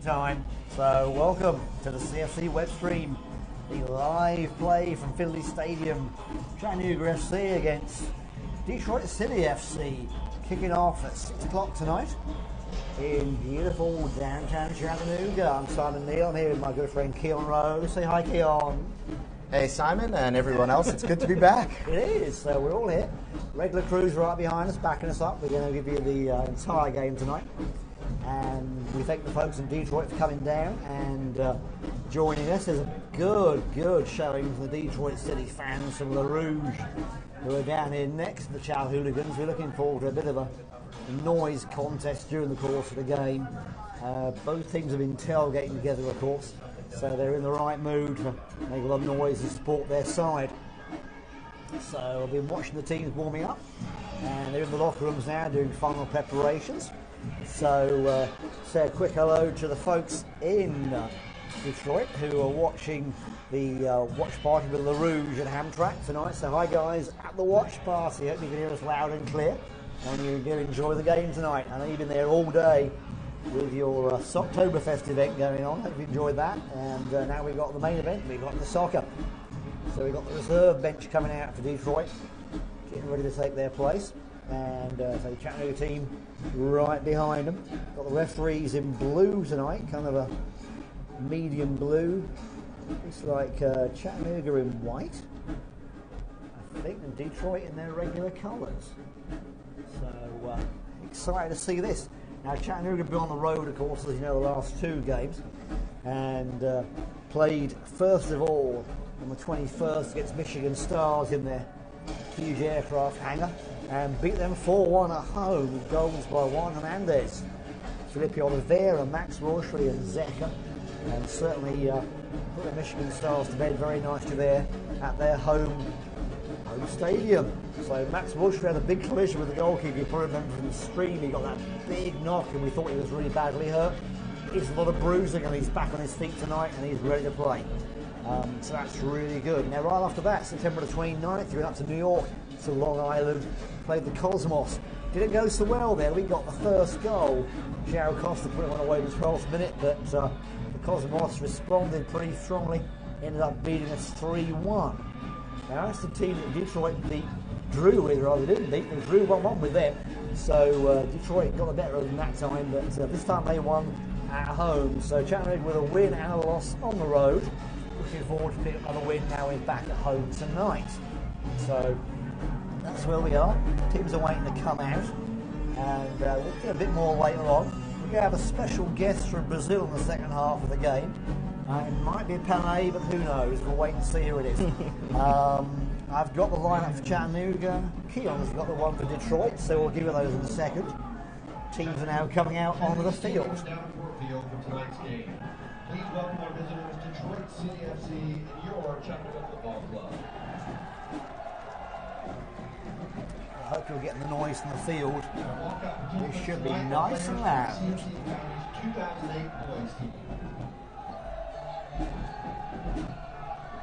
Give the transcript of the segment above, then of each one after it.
Time. So welcome to the CFC web stream, the live play from Finley Stadium, Chattanooga FC against Detroit City FC, kicking off at 6 o'clock tonight in beautiful downtown Chattanooga. I'm Simon Neal. I'm here with my good friend Keon Rose. Say hi, Keon. Hey Simon and everyone else, it's good to be back. It is, so we're all here. Regular crew's right behind us, backing us up. We're going to give you the entire game tonight. And we thank the folks in Detroit for coming down and joining us. There's a good showing from the Detroit City fans from Le Rouge, who are down here next to the Chow Hooligans. We're looking forward to a bit of a noise contest during the course of the game. Both teams have been tailgating together, of course, so they're in the right mood to make a lot of noise and support their side. So I've been watching the teams warming up, and they're in the locker rooms now doing final preparations. So say a quick hello to the folks in Detroit who are watching the watch party with Le Rouge at Hamtramck tonight. So hi guys at the watch party. Hope you can hear us loud and clear and you do enjoy the game tonight. I know you've been there all day with your Socktoberfest event going on. Hope you enjoyed that. And now we've got the main event. We've got the soccer. So we've got the reserve bench coming out for Detroit, getting ready to take their place. And so the Chattanooga team right behind them. Got the referees in blue tonight, kind of a medium blue. It's like Chattanooga in white, I think, and Detroit in their regular colours. So excited to see this. Now Chattanooga have been on the road, of course, as you know, the last two games, and played first of all on the 21st against Michigan Stars in their huge aircraft hangar, and beat them 4-1 at home with goals by Juan Hernandez, Felipe Oliveira, Max Rochery and Zeka, and certainly put the Michigan Stars to bed very nicely there at their home stadium. So Max Rochery had a big collision with the goalkeeper. You probably remember from the stream, he got that big knock and we thought he was really badly hurt. It's a lot of bruising and he's back on his feet tonight and he's ready to play. So that's really good. Now right after that, September the 29th, you went up to New York, to Long Island, played the Cosmos. Didn't go so well there. We got the first goal. João Costa put it on away in the 12th minute, but the Cosmos responded pretty strongly, ended up beating us 3-1. Now that's the team that Detroit drew with, rather didn't beat, they drew 1-1 with them. So Detroit got the better of them that time, but this time they won at home. So Chattanooga with a win and a loss on the road. Looking forward to picking up another win now we're back at home tonight. So that's where we are. Teams are waiting to come out, and we'll get a bit more later on. We're going to have a special guest from Brazil in the second half of the game. It might be a Panay, but who knows? We'll wait and see who it is. I've got the lineup for Chattanooga. Keon's got the one for Detroit, so we'll give you those in a second. Teams are now coming out onto the field. Please welcome our visitors, Detroit City FC, and your Chattanooga Football Club. I hope you're getting the noise from the field. This should be nice and loud.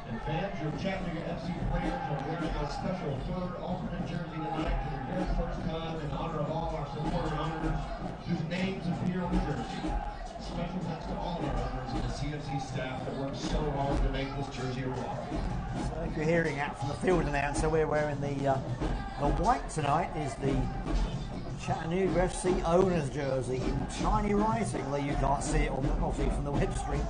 And fans, your Chattanooga FC players are wearing a special third alternate jersey tonight for the very first time in honor of all our supporter owners whose names appear on the jersey. Special thanks to all of our owners and the CFC staff that worked so hard to make this jersey a reality. So if you're hearing out from the field announcer, we're wearing the white tonight is the Chattanooga FC owner's jersey in tiny writing, although you can't see it obviously from the web stream,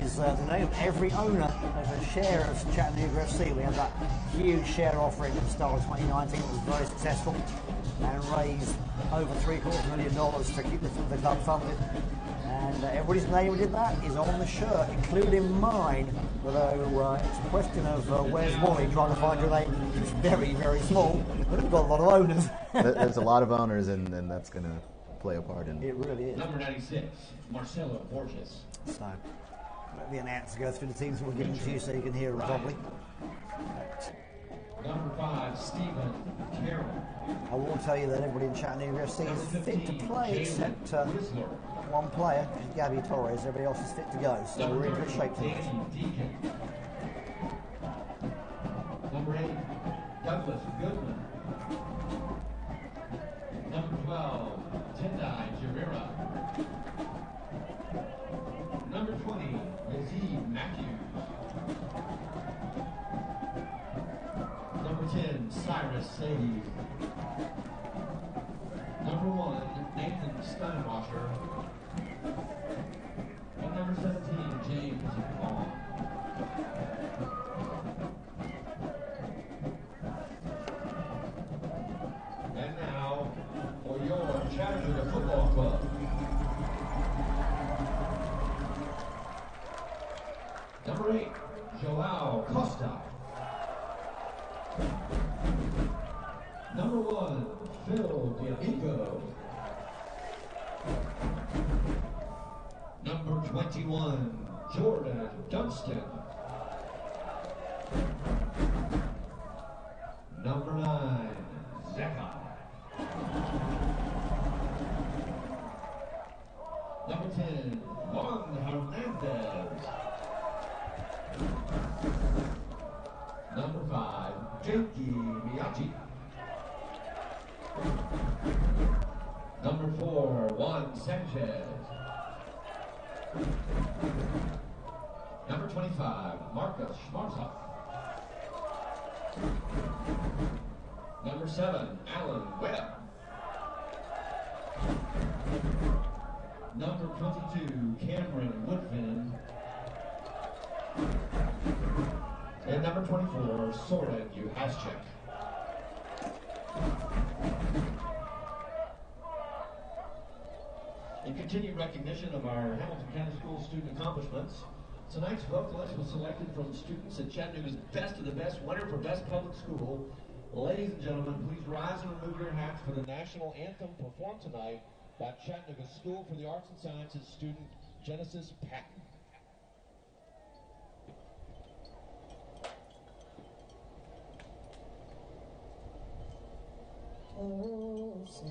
is the name of every owner of a share of Chattanooga FC. We had that huge share offering at the start of 2019. It was very successful and raised over $750,000 to keep the club funded. And everybody's name who did that is on the shirt, including mine. Although it's a question of where's Wally trying to find your name. It's very, very small, but we've got a lot of owners. There's a lot of owners, and that's going to play a part in it. It really is. Number 96, Marcelo Borges. So let the announcer go through the teams we'll give them to you so you can hear them properly. Number 5, Stephen Carroll. I will tell you that everybody in Chattanooga FC is fit to play except one player, Gabby Torres. Everybody else is fit to go, so we're in good shape tonight. Number 8, Douglas Goodman. Number 12, Tendai Jirera. save. Number 1, Nathan Steinwasser. And number 17, James Vaughn. And now, for your Chattanooga Football Club. Number 8, Joao Costa. Number 1, Phil D'Amico. Number 21, Jordan Dunstan. Number 9, Zeka. Number 10, Juan Hernandez. Number 5, Genki Miyachi. Number 4, Juan Sanchez. Number 25, Marcus Schmarzhoff. Number 7, Alan Webb. Number 22, Cameron Woodfin. And number 24, Soren Uhaschek. In continued recognition of our Hamilton County School student accomplishments, tonight's vocalist was selected from students at Chattanooga's Best of the Best winner for Best Public School. Ladies and gentlemen, please rise and remove your hats for the national anthem performed tonight by Chattanooga School for the Arts and Sciences student Genesis Patton. Oh, say,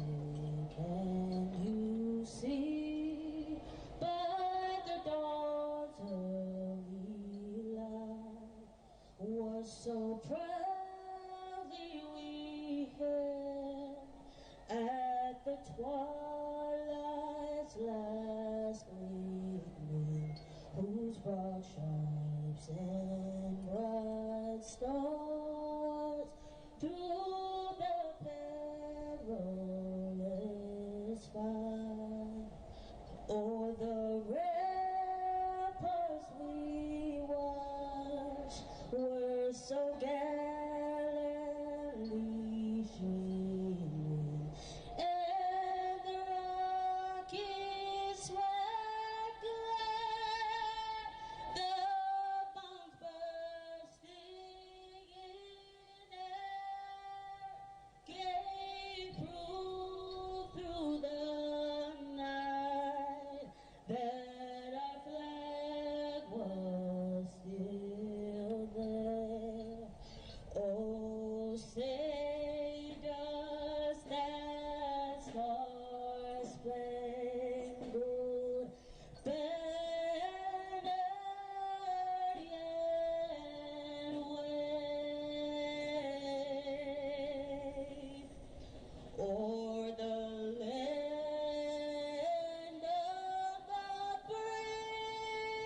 can you see by the dawn's early light what so proudly we hailed at the twilight's last gleaming, whose broad stripes and bright stars through the perilous fight, o'er the ramparts we watched, were so gallantly streaming, and the rockets swept glad, the bombs bursting in air gave proof through the night that our flag was still there. Oh, say does that star-spangled banner yet wave o'er the land of the brave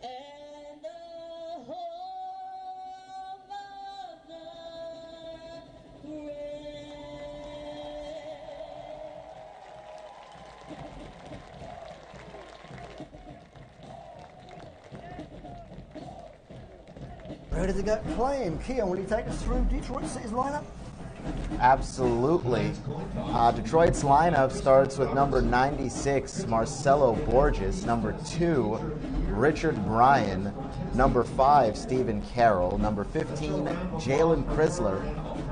and the home of the great. Ready to get playing. Keon, will you take us through Detroit City's lineup? Absolutely. Detroit's lineup starts with number 96, Marcelo Borges, number 2, Richard Bryan, number 5, Stephen Carroll, number 15, Jalen Chrysler,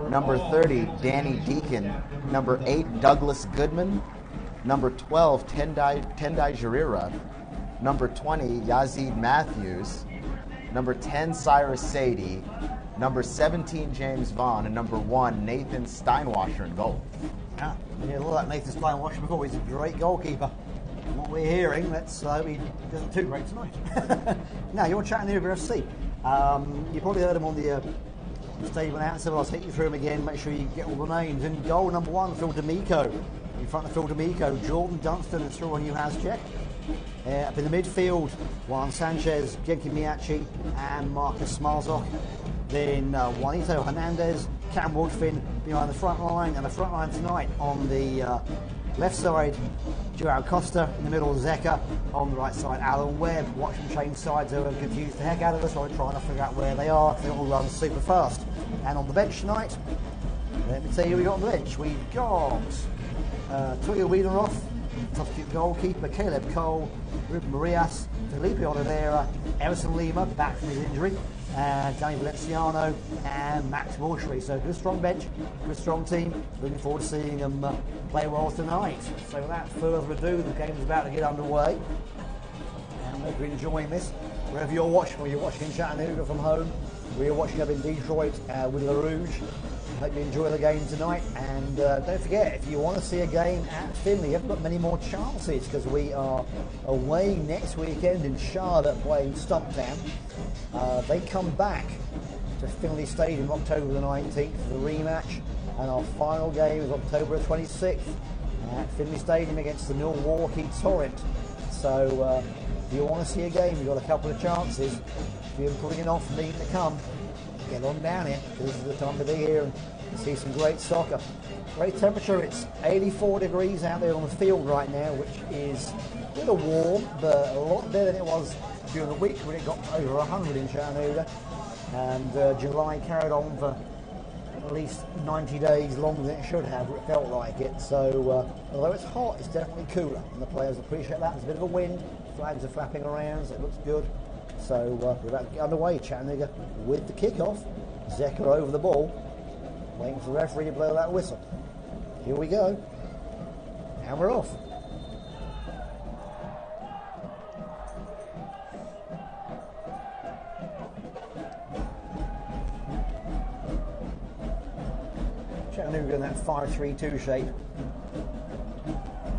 number 30, Danny Deacon, number 8, Douglas Goodman, number 12, Tendai Jarira, number 20, Yazid Matthews, number 10, Cyrus Sadie, number 17, James Vaughn, and number 1, Nathan Steinwasser in goal. Yeah, a lot like Nathan Steinwasser before. He's a great goalkeeper. From what we're hearing, let's hope he doesn't too great tonight. Now, you're Chattanooga FC. You probably heard him on the stadium announcer, so I'll take you through him again, make sure you get all the names. In goal, number 1, Phil D'Amico. In front of Phil D'Amico, Jordan Dunstan and Soren Uhaschek. Up in the midfield, Juan Sanchez, Genki Miyachi, and Marcus Schmarzhoff. Then Juanito Hernandez, Cam Woodfin behind the front line, and the front line tonight on the left side, Joao Costa, in the middle, Zeka, on the right side, Alan Webb. Watch them change sides, they were confused the heck out of us, so we're trying to figure out where they are, they all run super fast. And on the bench tonight, let me tell you who we got on the bench. We've got Tuya Wiedenroth, substitute goalkeeper, Caleb Cole, Ruben Marias, Felipe Oliveira, Everson Lima, back from his injury, Danny Valenciano, and Max Mortuary. So good strong bench, good strong team. Looking forward to seeing them play well tonight. So without further ado, the game is about to get underway. And hope you're enjoying this. Wherever you're watching, whether you're watching in Chattanooga from home, or you're watching up in Detroit with La Rouge, hope you enjoy the game tonight. And don't forget, if you want to see a game at Finley, you haven't got many more chances because we are away next weekend in Charlotte playing Stumptown. They come back to Finley Stadium October the 19th for the rematch, and our final game is October the 26th at Finley Stadium against the Milwaukee Torrent. So if you want to see a game, you've got a couple of chances. If you're putting it off, need to come, get on down here, because this is the time to be here and see some great soccer. Great temperature, it's 84 degrees out there on the field right now, which is a little warm, but a lot better than it was during the week when it got over 100 in Chattanooga. And July carried on for at least 90 days longer than it should have, it felt like it. So although it's hot, it's definitely cooler, and the players appreciate that. There's a bit of a wind, flags are flapping around, so it looks good. So we're about to get underway, Chattanooga, with the kickoff. Zeka over the ball, waiting for the referee to blow that whistle. Here we go, and we're off. Chattanooga in that 5-3-2 shape,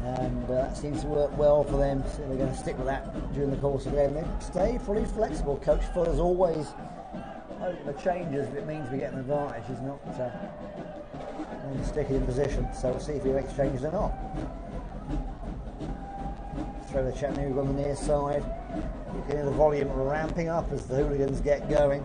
and that seems to work well for them, so they're going to stick with that during the course of the game. They stay fully flexible. Coach Fuller's always open the changes if it means we get an advantage. He's not going to stick it in position, so we'll see if he makes changes or not. Throw the Chattanooga on the near side. You can hear the volume ramping up as the hooligans get going.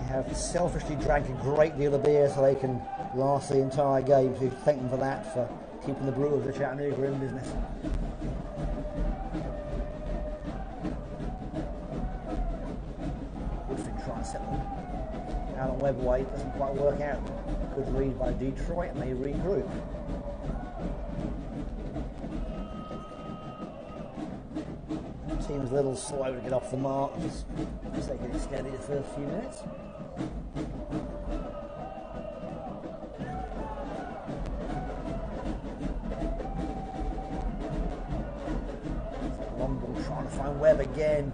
Have selfishly drank a great deal of beer so they can last the entire game, so thank them for that, for keeping the Brewers of Chattanooga in business. Woodfin trying to set them out on Webb way, doesn't quite work out. Good read by Detroit, and they regroup. Seems a little slow to get off the mark, just taking it steady the first few minutes. Long ball trying to find Webb again.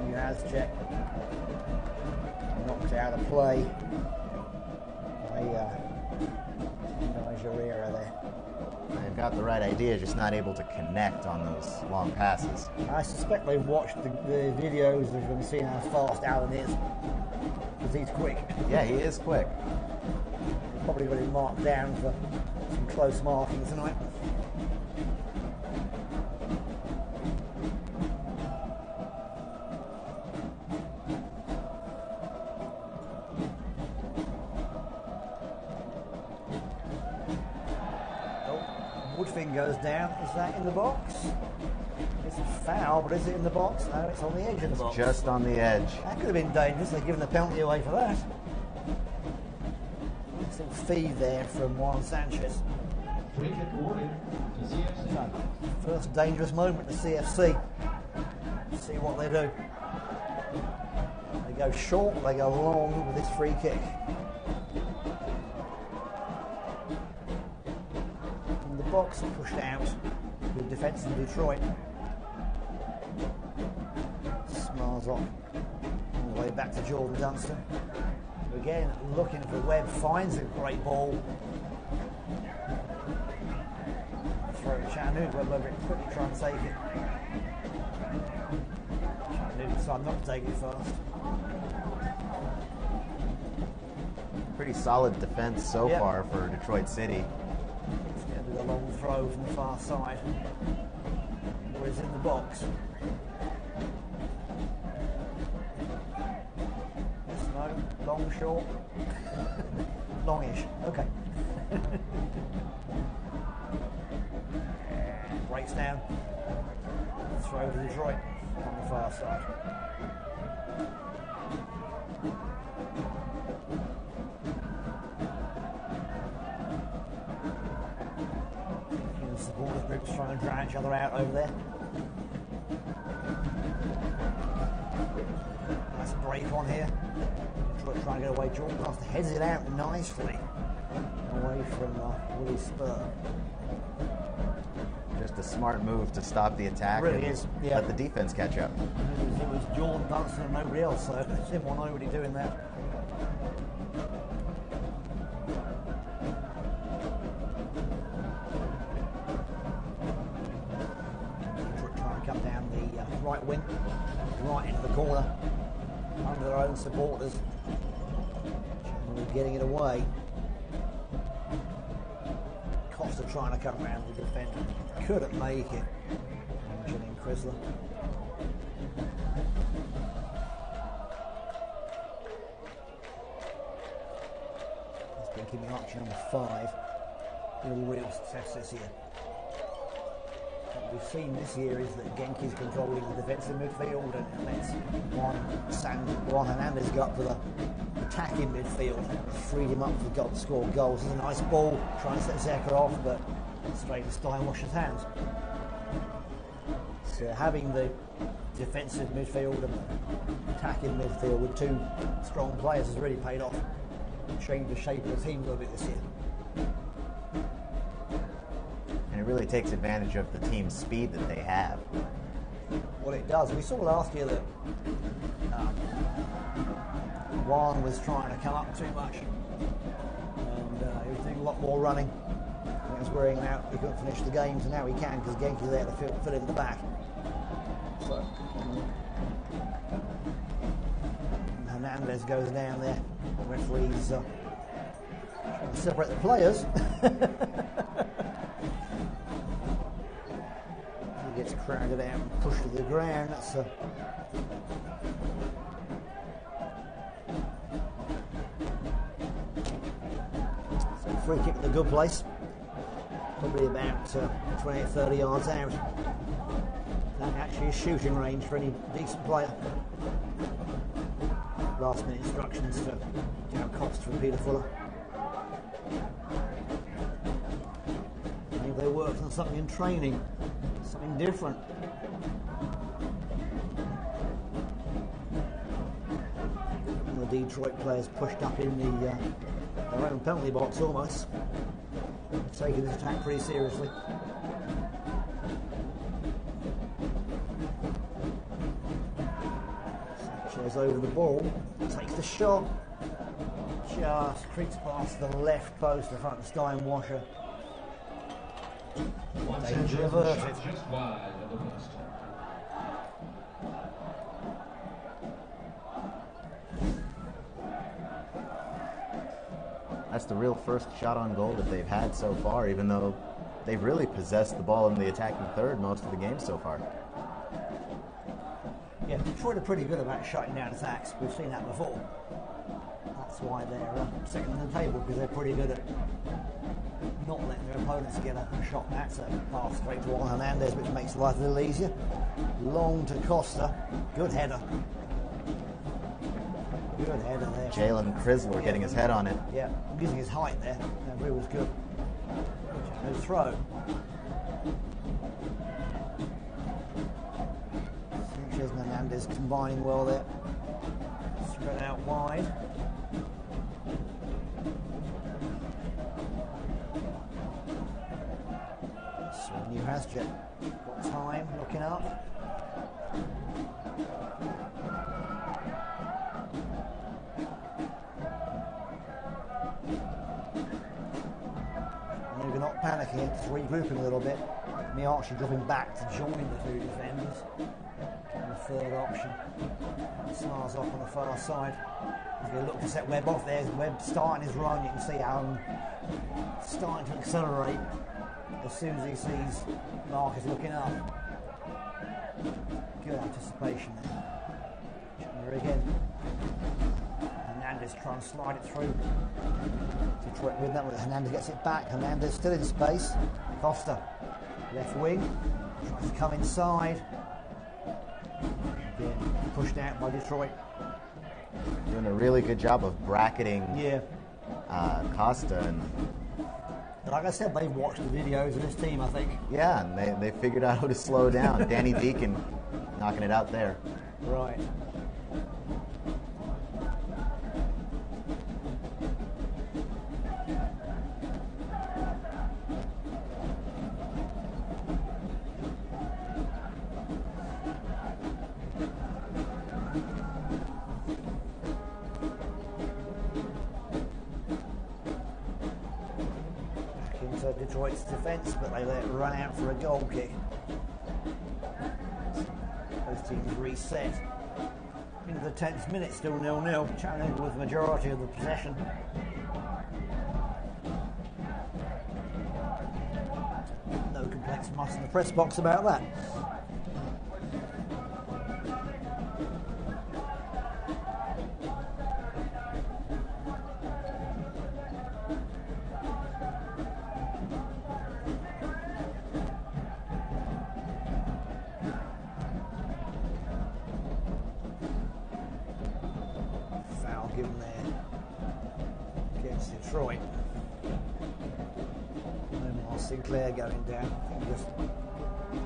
New has check. Knocked out of play by Nigeria there. They've got the right idea, just not able to connect on those long passes. I suspect they've watched the videos, they've been seeing how fast Alan is, because he's quick. Yeah, he is quick. Probably got him marked down for some close marking tonight. Woodfin goes down. Is that in the box? It's a foul, but is it in the box? No, it's on the edge of the box. Just on the edge. That could have been dangerous. They've given the penalty away for that. Nice little feed there from Juan Sanchez. Free kick awarded to CFC. So, first dangerous moment to CFC. Let's see what they do. They go short, they go long with this free kick. Box pushed out with defence in Detroit. Smiles on all the way back to Jordan Dunstan. Again, looking for Webb, finds a great ball. Throw to Chattanooga, Webb over it quickly, try and take it. Chattanooga decided not to take it first. Pretty solid defense so far for Detroit City. A long throw from the far side, where he's in the box. Long, short? Longish. Okay. And breaks down. Throw to Detroit on the far side. The supporters groups trying to drown each other out over there. Nice break on here. Detroit trying to get away. Jordan Costa heads it out nicely away from Willie Spur. Just a smart move to stop the attack Really and is, yeah. let the defense catch up. It was Jordan Dunstan and nobody else, so I didn't want nobody doing that. Trying to come down the right wing, right into the corner, under their own supporters. Getting it away. Costa trying to come around the defender. Couldn't make it. Jillian Chrysler. He's been keeping Archie number 5. Been a real success this year. What we've seen this year is that Genki's controlling the defensive midfield, and that's Juan Hernandez got up to the attacking midfield, freed him up to score goals. It's a nice ball, trying to set Zeka off, but straight to Steinwasher's hands. So having the defensive midfield and the attacking midfield with two strong players has really paid off. Changed the shape of the team a little bit this year. And it really takes advantage of the team's speed that they have. Well, it does. We saw last year that Juan was trying to come up too much, and he was doing a lot more running. He was wearing him out. He couldn't finish the game, so now he can because Genki's there to fill in the back. So Hernandez goes down there. The referee's trying to separate the players. He gets crowded out and pushed to the ground. That's so free kick in a good place. Probably about 20 30 yards out. That actually is shooting range for any decent player. Last minute instructions for Joe Costa from Peter Fuller. Maybe they worked on something in training, something different. And the Detroit players pushed up in their own penalty box almost. Taking this attack pretty seriously. Sanchez over the ball, takes the shot, just creeps past the left post in front of Steinwasher. Danger averted. Just wide of the post. That's the real first shot on goal that they've had so far, even though they've really possessed the ball in the attacking third most of the game so far. Yeah, Detroit are pretty good about shutting down attacks. We've seen that before. That's why they're second in the table, because they're pretty good at not letting their opponents get a shot at. So pass straight to Juan Hernandez, which makes life a little easier. Long to Costa. Good header. Good header there. Jalen Chrysler getting his head on it. Yeah, using his height there. That really was good. No throw. Sanchez and Hernandez combining well there. Spread out wide. So New Hasjet got time, looking up. They're not panicking, just regrouping a little bit. Miarchi dropping back to join the two defenders. And the third option. Snars off on the far side. He's going to look to set Webb off there. Webb starting his run. You can see how he's starting to accelerate as soon as he sees Marcus looking up. Good anticipation there. Chandler again. Hernandez trying to slide it through. Detroit with that. Hernandez gets it back. Hernandez still in space. Foster, left wing, tries to come inside. Again, pushed out by Detroit. Doing a really good job of bracketing Costa. And like I said, they've watched the videos of this team, I think. yeah, and they figured out how to slow down. Danny Deacon knocking it out there. Right. Detroit's defence, but they let it run out for a goal kick. Both teams reset. Into the 10th minute, still 0-0. Chattanooga with the majority of the possession. No complex muss in the press box about that. Given there against Detroit. Omar Sinclair going down. I think just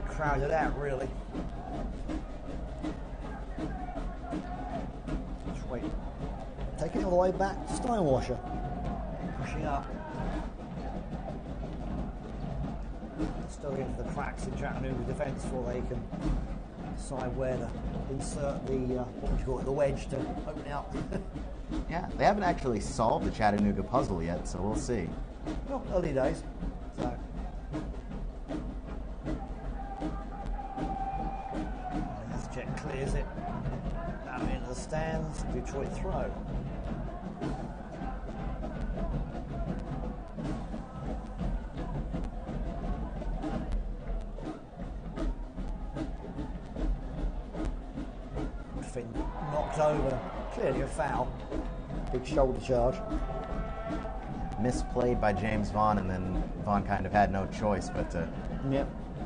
crowded out really. Detroit taking it all the way back. Steinwasher pushing up. Still into the cracks in Chattanooga defence before they can decide where to insert the what would you call it, the wedge to open it up. Yeah, they haven't actually solved the Chattanooga puzzle yet, so we'll see. Well, early days. So. Jet clears it. Out into the stands. Detroit throw. Finn knocked over. Clearly a foul. Big shoulder charge. Misplayed by James Vaughn, and then Vaughn kind of had no choice but to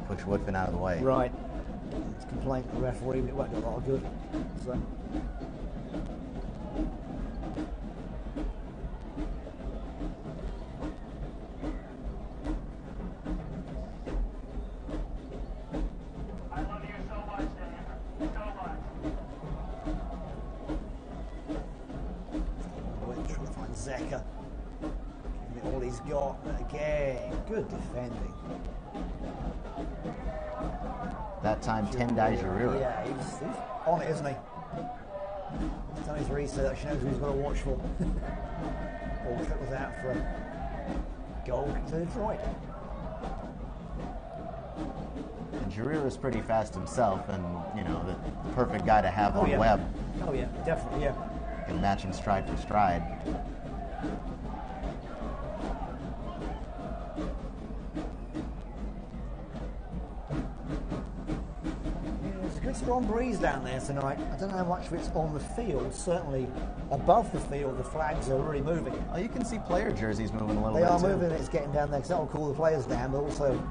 push Woodfin out of the way. Right. It's complaint to the referee, but it won't do a lot of good. So. I love you so much, Dan. So much. Trying to find Zeka. Giving it all he's got. Again, good defending. That time, Tendai Jirira. Yeah, he's on it, isn't he? He's done his research, he knows who he's got to watch for. Ball trickles out for a goal to Detroit. And Jirira's pretty fast himself, and you know, the perfect guy to have on yeah. web. Oh yeah, definitely, yeah. Can match him stride for stride. There's a good strong breeze down there tonight. I don't know how much of it's on the field. Certainly above the field, the flags are really moving. Oh, you can see player jerseys moving a little They bit are too. moving, it's getting down there because that will cool the players down, but also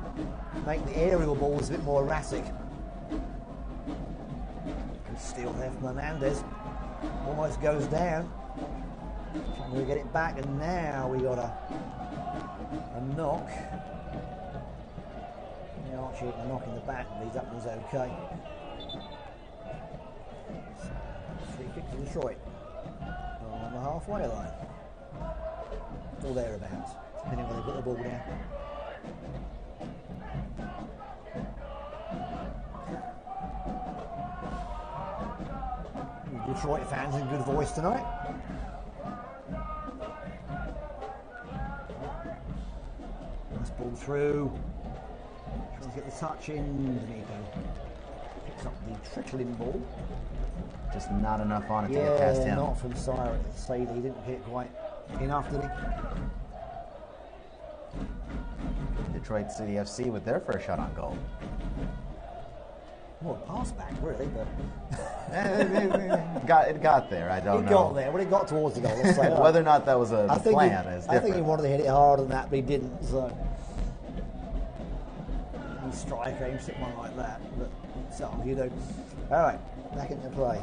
make the aerial balls a bit more erratic. Good steal there from Hernandez. Almost goes down. We get it back, and now we got a knock. Yeah, Archie a knock in the back, but he's up and he's okay. So, free kick to Detroit on the halfway line. Or thereabouts, depending on where they put the ball down. Detroit fans in good voice tonight. Nice ball through. Trying to get the touch in. D'Amico picks up the trickling ball. Just not enough on it to get past him. Not from Sadie. He didn't hit quite enough, did he? Detroit City FC with their first shot on goal. Well, a pass back, really, but It got there. I don't it know. got there. Well, it got towards the goal. Let's say. Whether or not that was a I think plan he, is I different. think he wanted to hit it harder than that, but he didn't. So, any striker aims at one like that. But so you know. All right, back into play.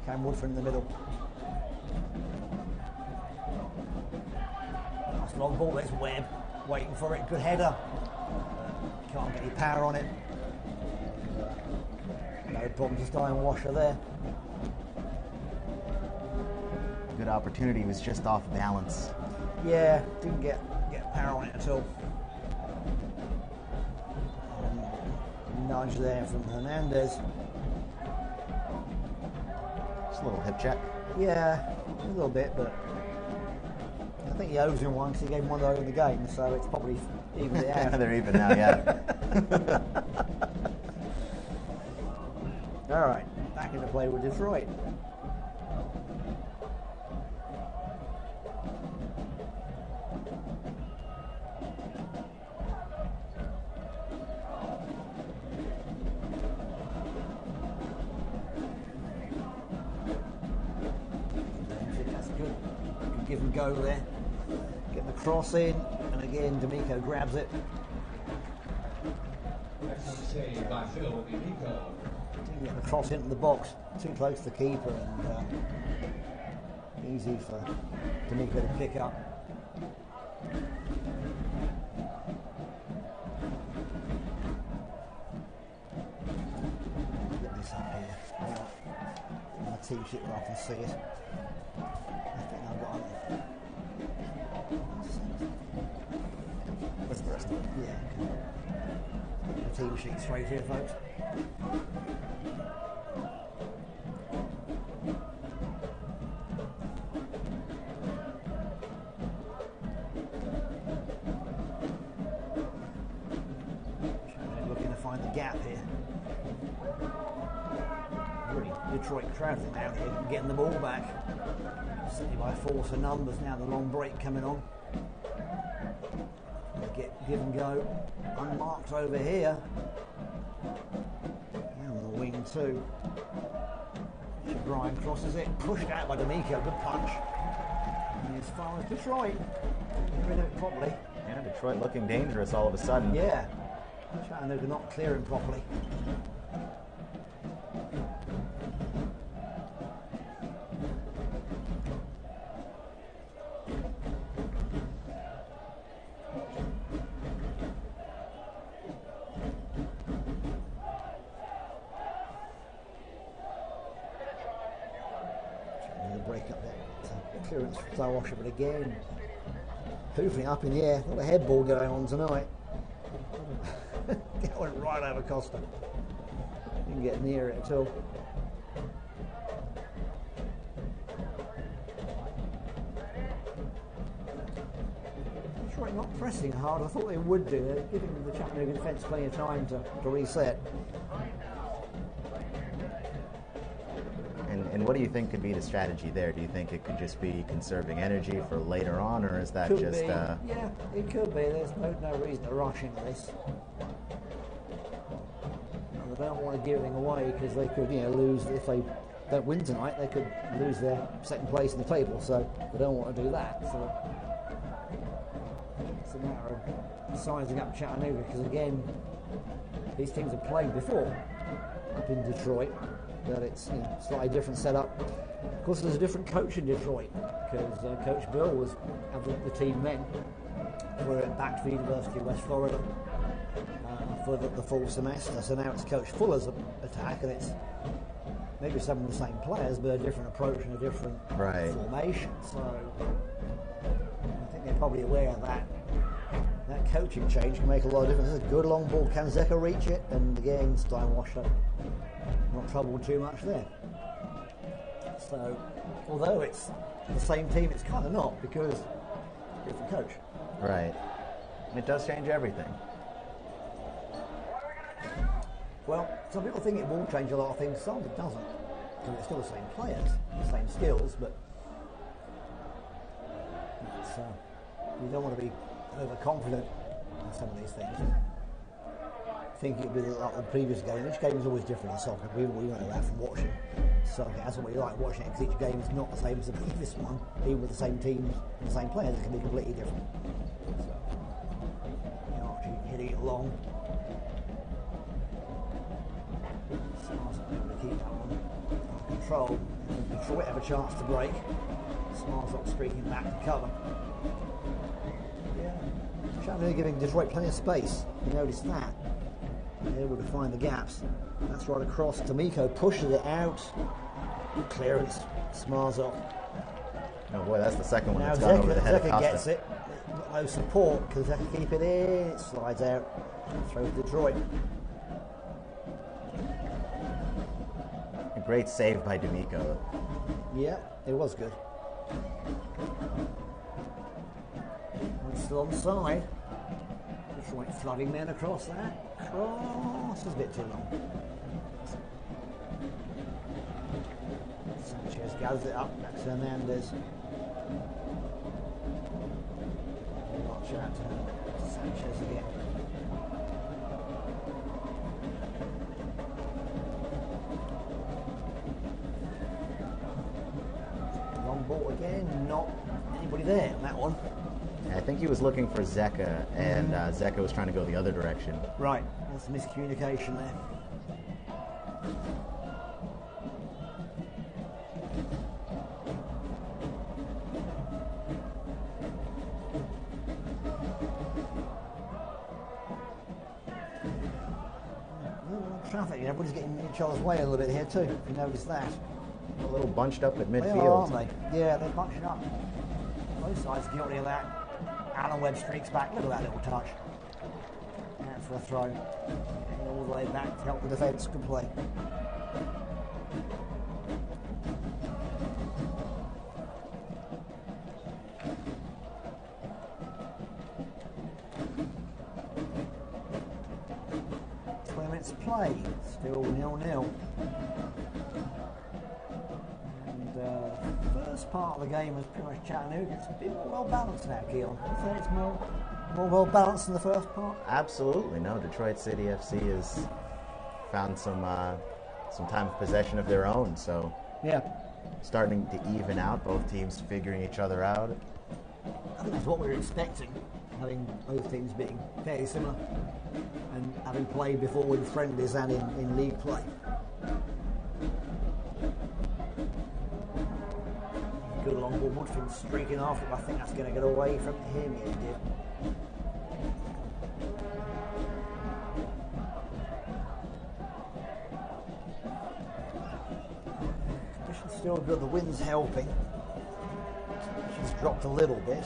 Cam Woodford in the middle. Nice long ball. There's Webb waiting for it. Good header. Can't get any power on it. No problem to Stein Washer there. Good opportunity. Was just off balance. Yeah, didn't get power on it at all. Nudge there from Hernandez. Just a little hip check. Yeah, a little bit, but I think he owes him one because he gave him one early in the game, so it's probably evened it out. They're even now, yeah. All right, back into play with Detroit. That's good. Good give and go there. Get the cross in, and again, D'Amico grabs it. Excellent save by Phil D'Amico. Didn't get the cross into the box, too close to the keeper, and easy for D'Amico to pick up. Get this up here. On the team sheet where I can see it. I think I've got it. What's the rest of it? Yeah. The team sheet straight here, folks. Looking to find the gap here. Really, Detroit crowd out here getting the ball back. Certainly by force of numbers now. The long break coming on. Get give and go. Unmarked over here. Now on the wing too. Brian crosses it. Pushed out by D'Amico. Good punch. And as far as Detroit. Doing it properly. Yeah, Detroit looking dangerous all of a sudden. Yeah. Chattanooga not clearing properly. Break up that clearance for Star Washer, but again, hoofing up in the air. A lot of head ball going on tonight. That went right over Costa. Didn't get near it at all. Detroit not pressing hard. I thought they would do. They're giving the Chattanooga defence plenty of time to reset. And what do you think could be the strategy there? Do you think it could just be conserving energy for later on, or is that Could just... be. Yeah, it could be. There's no reason to rush into this. And they don't want to give anything away because they could, lose. If they don't win tonight, they could lose their second place in the table. So they don't want to do that. So it's a matter of sizing up Chattanooga because again, these teams have played before up in Detroit. That it's slightly different setup. Of course, there's a different coach in Detroit because Coach Bill was the team then. We're back to the University of West Florida for the full semester. So now it's Coach Fuller's attack, and it's maybe some of the same players, but a different approach and a different formation. So I think they're probably aware of that. That coaching change can make a lot of difference. It's a good long ball. Can Zeka reach it? And again, Stein Washer not troubled too much there. So, although it's the same team, it's kind of not because different coach. Right. It does change everything. Well, some people think it will change a lot of things. Some it doesn't, because it's still the same players, the same skills, but it's, you don't want to be overconfident in some of these things. think it'll be like the previous game. Each game is always different in soccer. We know that from watching soccer. That's what we like watching it, because each game is not the same as the previous one, even with the same teams and the same players. It can be completely different. So, you know, actually hitting it long. Smart's not able to keep that one under control. Detroit have a chance to break. Smart's not streaking back to cover. Yeah, Chattanooga giving Detroit plenty of space. You notice that. They're able to find the gaps. That's right across. D'Amico pushes it out. Good clearance. Smarzok. Oh boy, that's the second one Now that's gone over the head of Zeka Costa. gets it. Got no support. Can Zeka keep it in? It slides out. Throws Detroit. A great save by D'Amico. Yeah, it was good. And still on the side. Detroit flooding men across that. Cross is a bit too long. Sanchez gathers it up. That's Hernandez. Watch out to Sanchez again. Long ball again. Not anybody there on that one. I think he was looking for Zeka, and Zeka was trying to go the other direction. Right, that's miscommunication there. Traffic, everybody's getting in each other's way a little bit here too, if you notice that. A little bunched up at They midfield. are, aren't they? Yeah, they're bunching up. Both sides guilty of that. Alan Webb streaks back. Look at that little touch. Out for a throw. Getting all the way back to help the defence. Good play. Minutes to play. Still 0-0. First part of the game was pretty much Chattanooga. It's a bit more well balanced now, Keelan. You think it's more well balanced than the first part? Absolutely, no. Detroit City FC has found some time of possession of their own, so Yeah. starting to even out. Both teams figuring each other out. I think that's what we were expecting, having both teams being fairly similar and having played before in friendlies and in league play. Good long ball, Woodfin streaking after him. I think that's going to get away from him. Yeah, it did. Conditions still good, the wind's helping. She's dropped a little bit.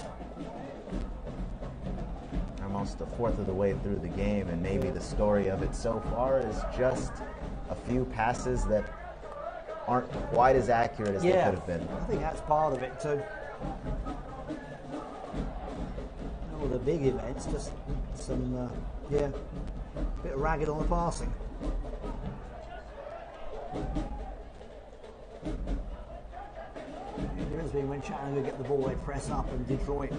Almost a fourth of the way through the game, and maybe the story of it so far is just a few passes that aren't quite as accurate as they could have been. I think that's part of it too. All the big events, just some, bit ragged on the passing. There has been when Chattanooga get the ball, they press up, and Detroit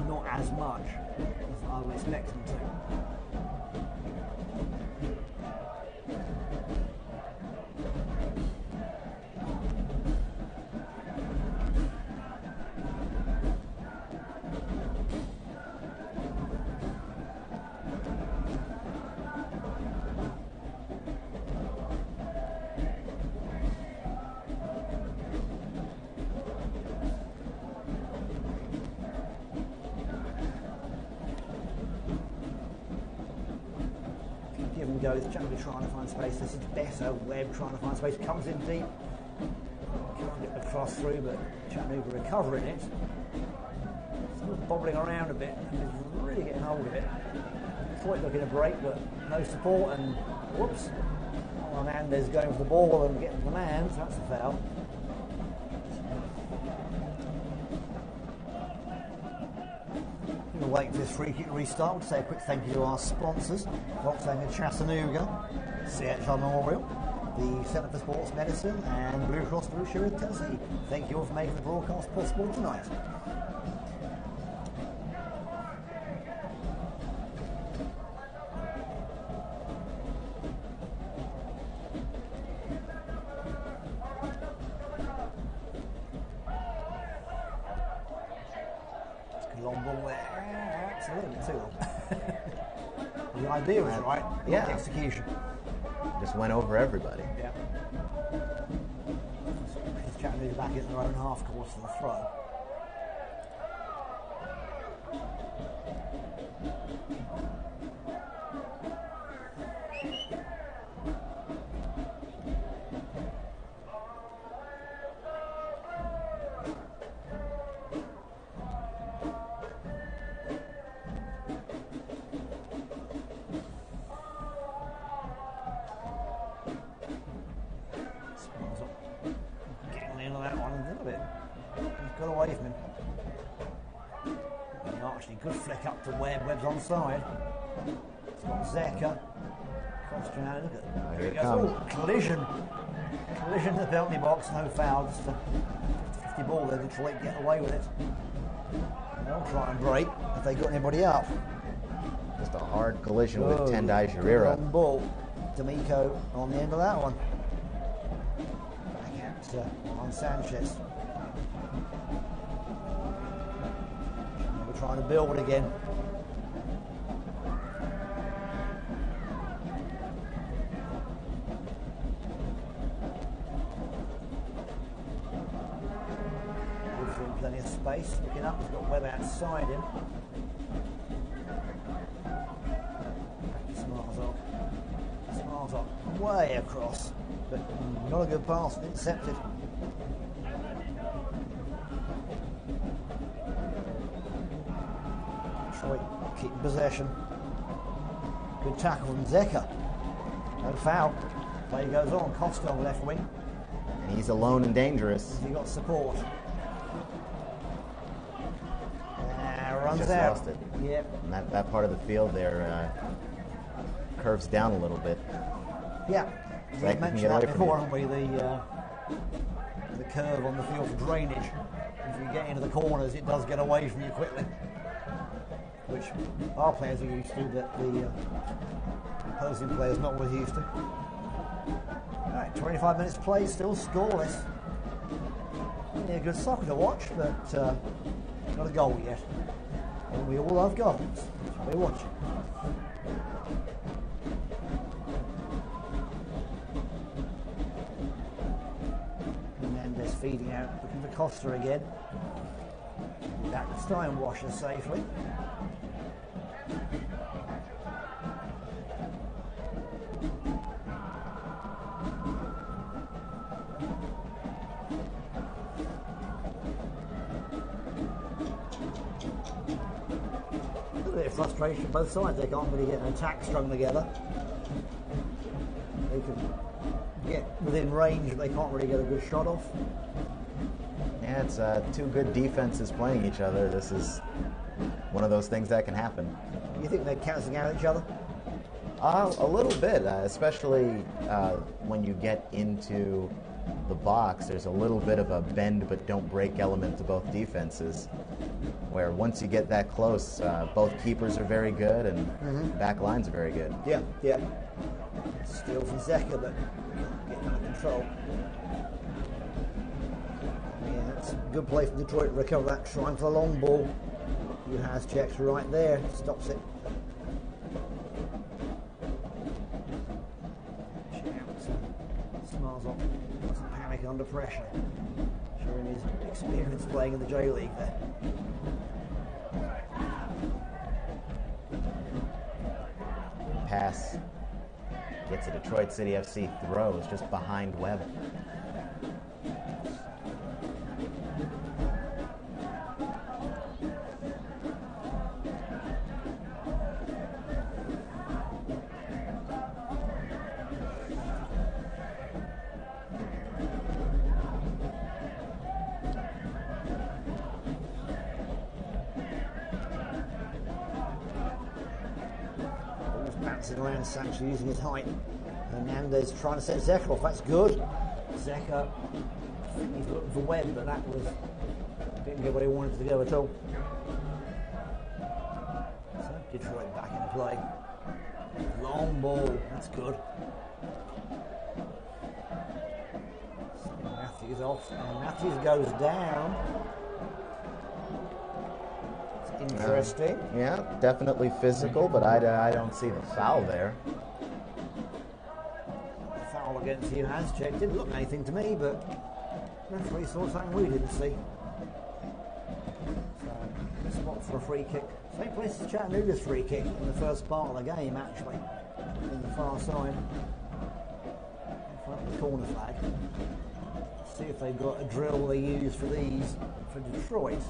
not as much as I would expect them to. Give and go. Chattanooga trying to find space. This is better. Webb trying to find space. Comes in deep. Can't get the cross through, but Chattanooga recovering it. Still bobbling around a bit. And is really getting hold of it. Detroit looking to break, but no support. And whoops. Hernandez going for the ball and getting the man. So that's a foul. We'll wait for this free kick to restart. We'll say a quick thank you to our sponsors, Volkswagen Chattanooga, CHR Memorial, the Centre for Sports Medicine, and Blue Cross Blue Shield of Tennessee. Thank you all for making the broadcast possible tonight. idea was right. Yeah. The execution. Just went over everybody. Yeah. Chattanooga back in their own half course for the throw. Away from him. And Archie, good flick up to Webb. Webb's onside. It's got Zeka. Cross around. Look at Here it it goes. comes. Oh, collision. Collision to the penalty box. No foul. Just a 50 ball there. Detroit get away with it. They'll try and break if they got anybody up. Just a hard collision with Oh, Tendai Jarira. long ball. D'Amico on the end of that one. Back out on Sanchez. Trying to build again. Gives plenty of space. Looking up, he's got Webb outside him. Smartop way across, but not a good pass. Intercepted. Keeping possession. Good tackle from Zeka. No foul. Play goes on. Costa on the left wing. He's alone and dangerous. He got support. Runs Just out. lost it. Yep. And that part of the field there curves down a little bit. Yeah. So We that can mentioned get away that from before, you. haven't we? The curve on the field for drainage. If you get into the corners, it does get away from you quickly. Which our players are used to, but the opposing players not always used to. Alright, 25 minutes play, still scoreless. Yeah, good soccer to watch, but not a goal yet. And we all love goals. We're watching. Hernandez feeding out, looking for Costa again. Back to Steinwasher safely. A little bit of frustration both sides. They can't really get an attack strung together. They can get within range, but they can't really get a good shot off. Yeah, it's two good defenses playing each other. This is one of those things that can happen. You think they're cancelling out each other? A little bit, especially when you get into the box. There's a little bit of a bend but don't break element to both defenses, where once you get that close, both keepers are very good and back lines are very good. Yeah, yeah. Steal from Zeka, but getting under control. Yeah, that's a good play from Detroit to recover that, trying for the long ball. He has checks right there, stops it. Smarzop doesn't panic under pressure, showing his experience playing in the J League there. Pass gets a Detroit City FC throws just behind Webb. Bouncing around, Sancho using his height. Hernandez trying to set Zeka off. That's good. Zeka, he's looking for Webb, but that was didn't get where he wanted to go at all. So Detroit back into play. Long ball. That's good. Matthews off, and Matthews goes down. Interesting. Yeah, definitely physical, but I don't see the foul there. Foul against you has checked. Didn't look anything to me, but referee saw something we didn't see. So, spot for a free kick. Same place as Chattanooga's free kick in the first part of the game, actually. In the far side. In front of the corner flag. See if they've got a drill they use for these for Detroit.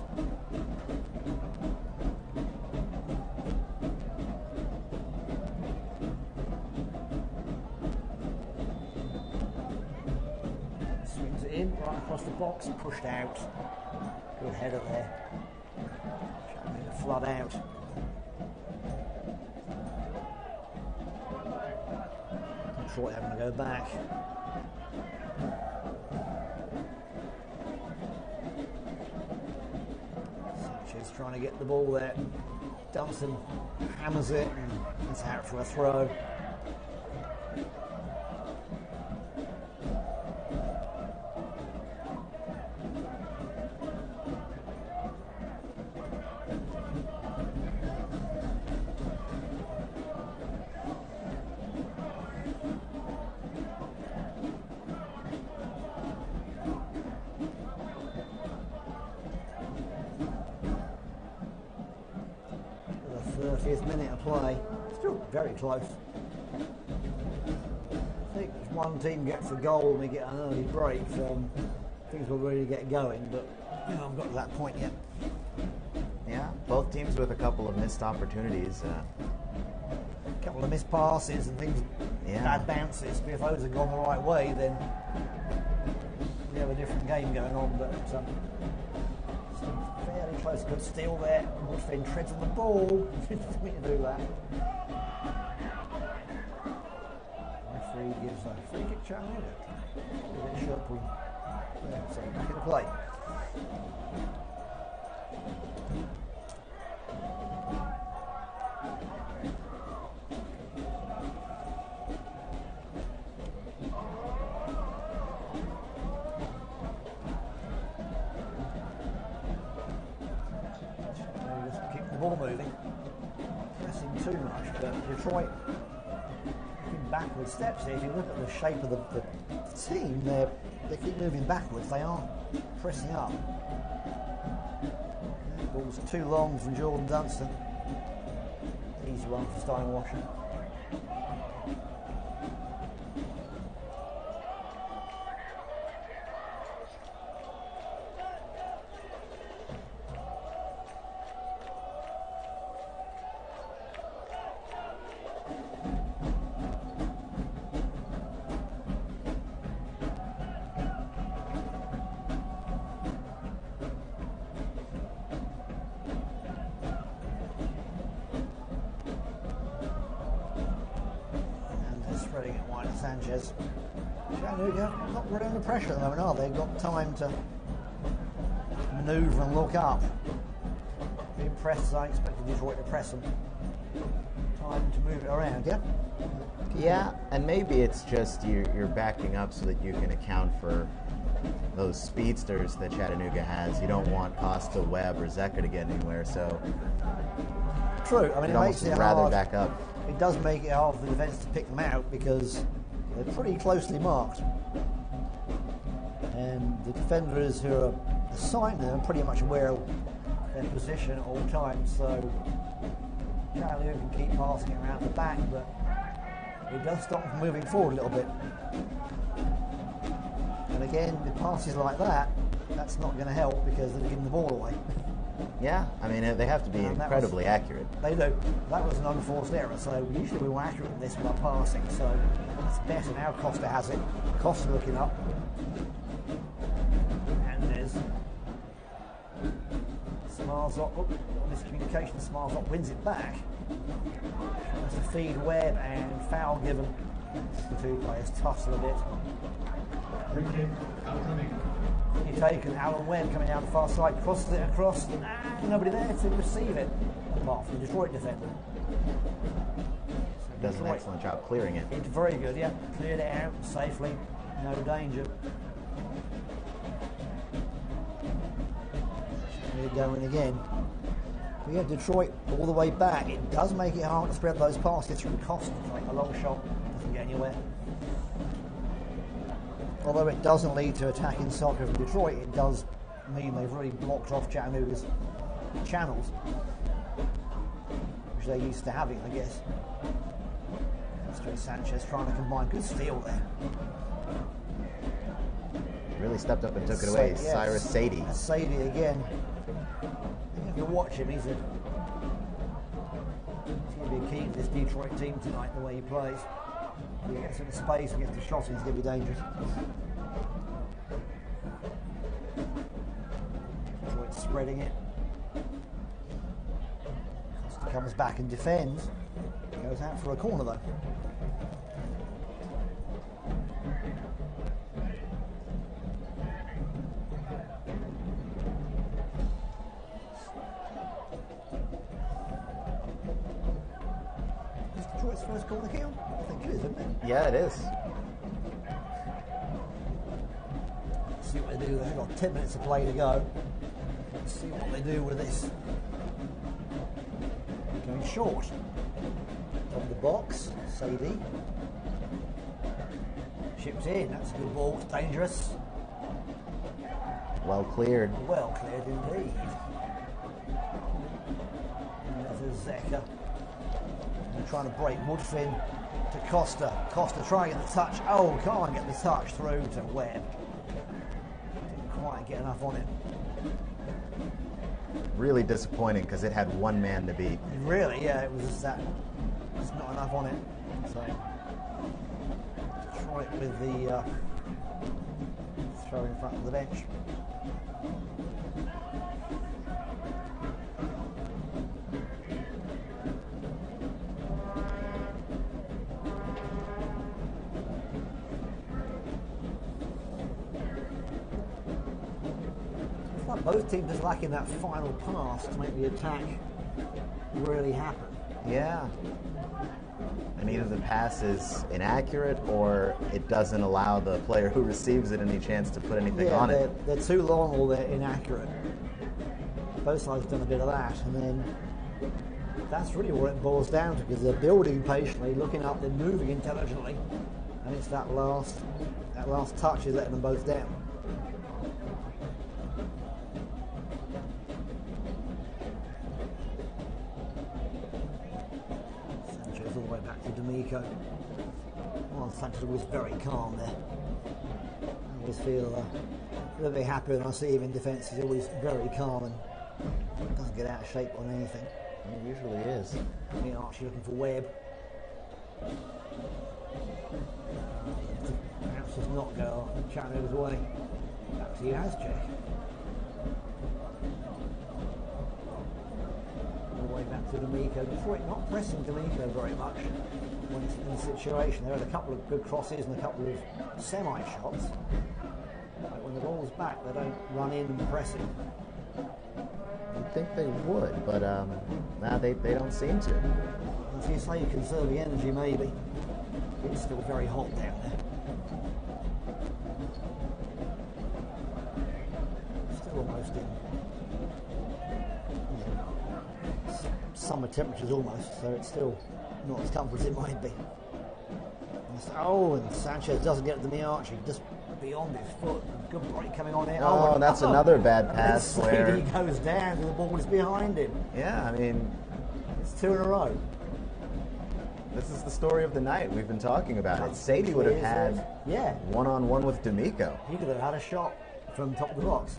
Swings it in, right across the box, pushed out. Good header there. Trying to flood out. Detroit having to go back. Sanchez trying to get the ball there. Dunstan hammers it and it's out for a throw. The 30th minute of play. Still very close. I think if one team gets a goal and we get an early break, things will really get going, but you know, I've got to that point yet. Yeah, both teams with a couple of missed opportunities. A couple of missed passes and things, Yeah. bad bounces. But if those had gone the right way, then we have a different game going on. But still fairly close. Good steal there. Woodfin treads on the ball. Didn't mean to do that. Referee gives a free kick Chattanooga. A bit sharp. Yeah, so back in the play. Just keep the ball moving, pressing too much, but Detroit looking backward steps here. If you look at the shape of the team, they keep moving backwards, they aren't pressing up. Ball's too long from Jordan Dunstan. Easy one for Steinwasher. Spreading it wide to Sanchez. Chattanooga not really under pressure at the moment, are they? They've got time to manoeuvre and look up. Being pressed as I expected Detroit to press them. Time to move it around, yeah? Yeah, and maybe it's just you're backing up so that you can account for those speedsters that Chattanooga has. You don't want Costa, Webb, or Zecca to get anywhere, so True. I mean, you'd it almost makes it rather hard. back up. It does make it hard for the defence to pick them out because they're pretty closely marked. And the defenders who are assigned them are pretty much aware of their position at all times, so Chattanooga can keep passing it around the back, but it does stop them from moving forward a little bit. And again, with passes like that, that's not going to help because they're giving the ball away. Yeah, I mean, they have to be And that incredibly accurate. They do. That was an unforced error, so usually we're more accurate than this with our passing, so it's better now. Costa has it. Costa looking up. And there's Smarzot. Oh, miscommunication. Smarzot wins it back. Tries to feed Webb and foul given. The two players tussle a bit. Free kick, outcoming. You've taken Alan Webb coming down the far side, crosses it across, and nobody there to receive it, apart from the Detroit defender. So Does an Detroit, excellent job clearing it. it's very good, yeah. Cleared it out safely, no danger. We're going again. But yeah, Detroit all the way back. It does make it hard to spread those passes from Costa. It's like a long shot, doesn't get anywhere. Although it doesn't lead to attacking soccer from Detroit, it does mean they've really blocked off Chattanooga's channels, which they're used to having, I guess. Straight Sanchez trying to combine. Good steal there. Really stepped up and took it away. Yes. Cyrus Sadie. Sadie again. If you watch him, he's going to be a key to this Detroit team tonight, the way he plays. If he gets into space, he gets the shot, he's going to be dangerous. Detroit spreading it. Costa comes back and defends. Goes out for a corner though. Is Detroit's first corner kill? I think it is, isn't it? Yeah, it is. See what they do. They've got 10 minutes of play to go. Let's see what they do with this. Going short. On the box, Sadie. Chips in, that's a good ball, it's dangerous. Well cleared. Well cleared indeed. And there's Zeka. They're trying to break Woodfin to Costa. Costa trying to get the touch. Oh, can't get the touch through to Webb. Didn't quite get enough on it. Really disappointing because it had one man to beat. Really, yeah, it was just that. There's not enough on it. So Detroit with the throw in front of the bench. It's like both teams are lacking that final pass to make the attack really happen. Yeah. And either the pass is inaccurate or it doesn't allow the player who receives it any chance to put anything on it. They're too long or they're inaccurate. Both sides have done a bit of that, and then that's really what it boils down to, because they're building patiently, looking up, they're moving intelligently, and it's that last touch is letting them both down. Sanchez all the way back to D'Amico. Well, Sanchez was very calm there. I always feel a little bit happy when I see him in defence. He's always very calm and doesn't get out of shape on anything. It usually is. Me and Archie looking for Webb. Perhaps does not go Chattanooga's way. Perhaps he has, Jake. All the way back to D'Amico. Detroit not pressing D'Amico very much when it's in the situation. There had a couple of good crosses and a couple of semi-shots. But when the ball's back, they don't run in and press it. You'd think they would, but nah, they don't seem to. If you say you conserve the energy, maybe. It's still very hot down there. Still almost in summer temperatures almost, so it's still not as comfortable as it might be. Oh, and Sanchez doesn't get to the Archie, just beyond his foot. Good break coming on here. Oh, that's another bad pass where he goes down and the ball is behind him. Yeah, I mean, It's two in a row. this is the story of the night. We've been talking about it. Sadie would have had one-on-one with D'Amico. He could have had a shot from top of the box.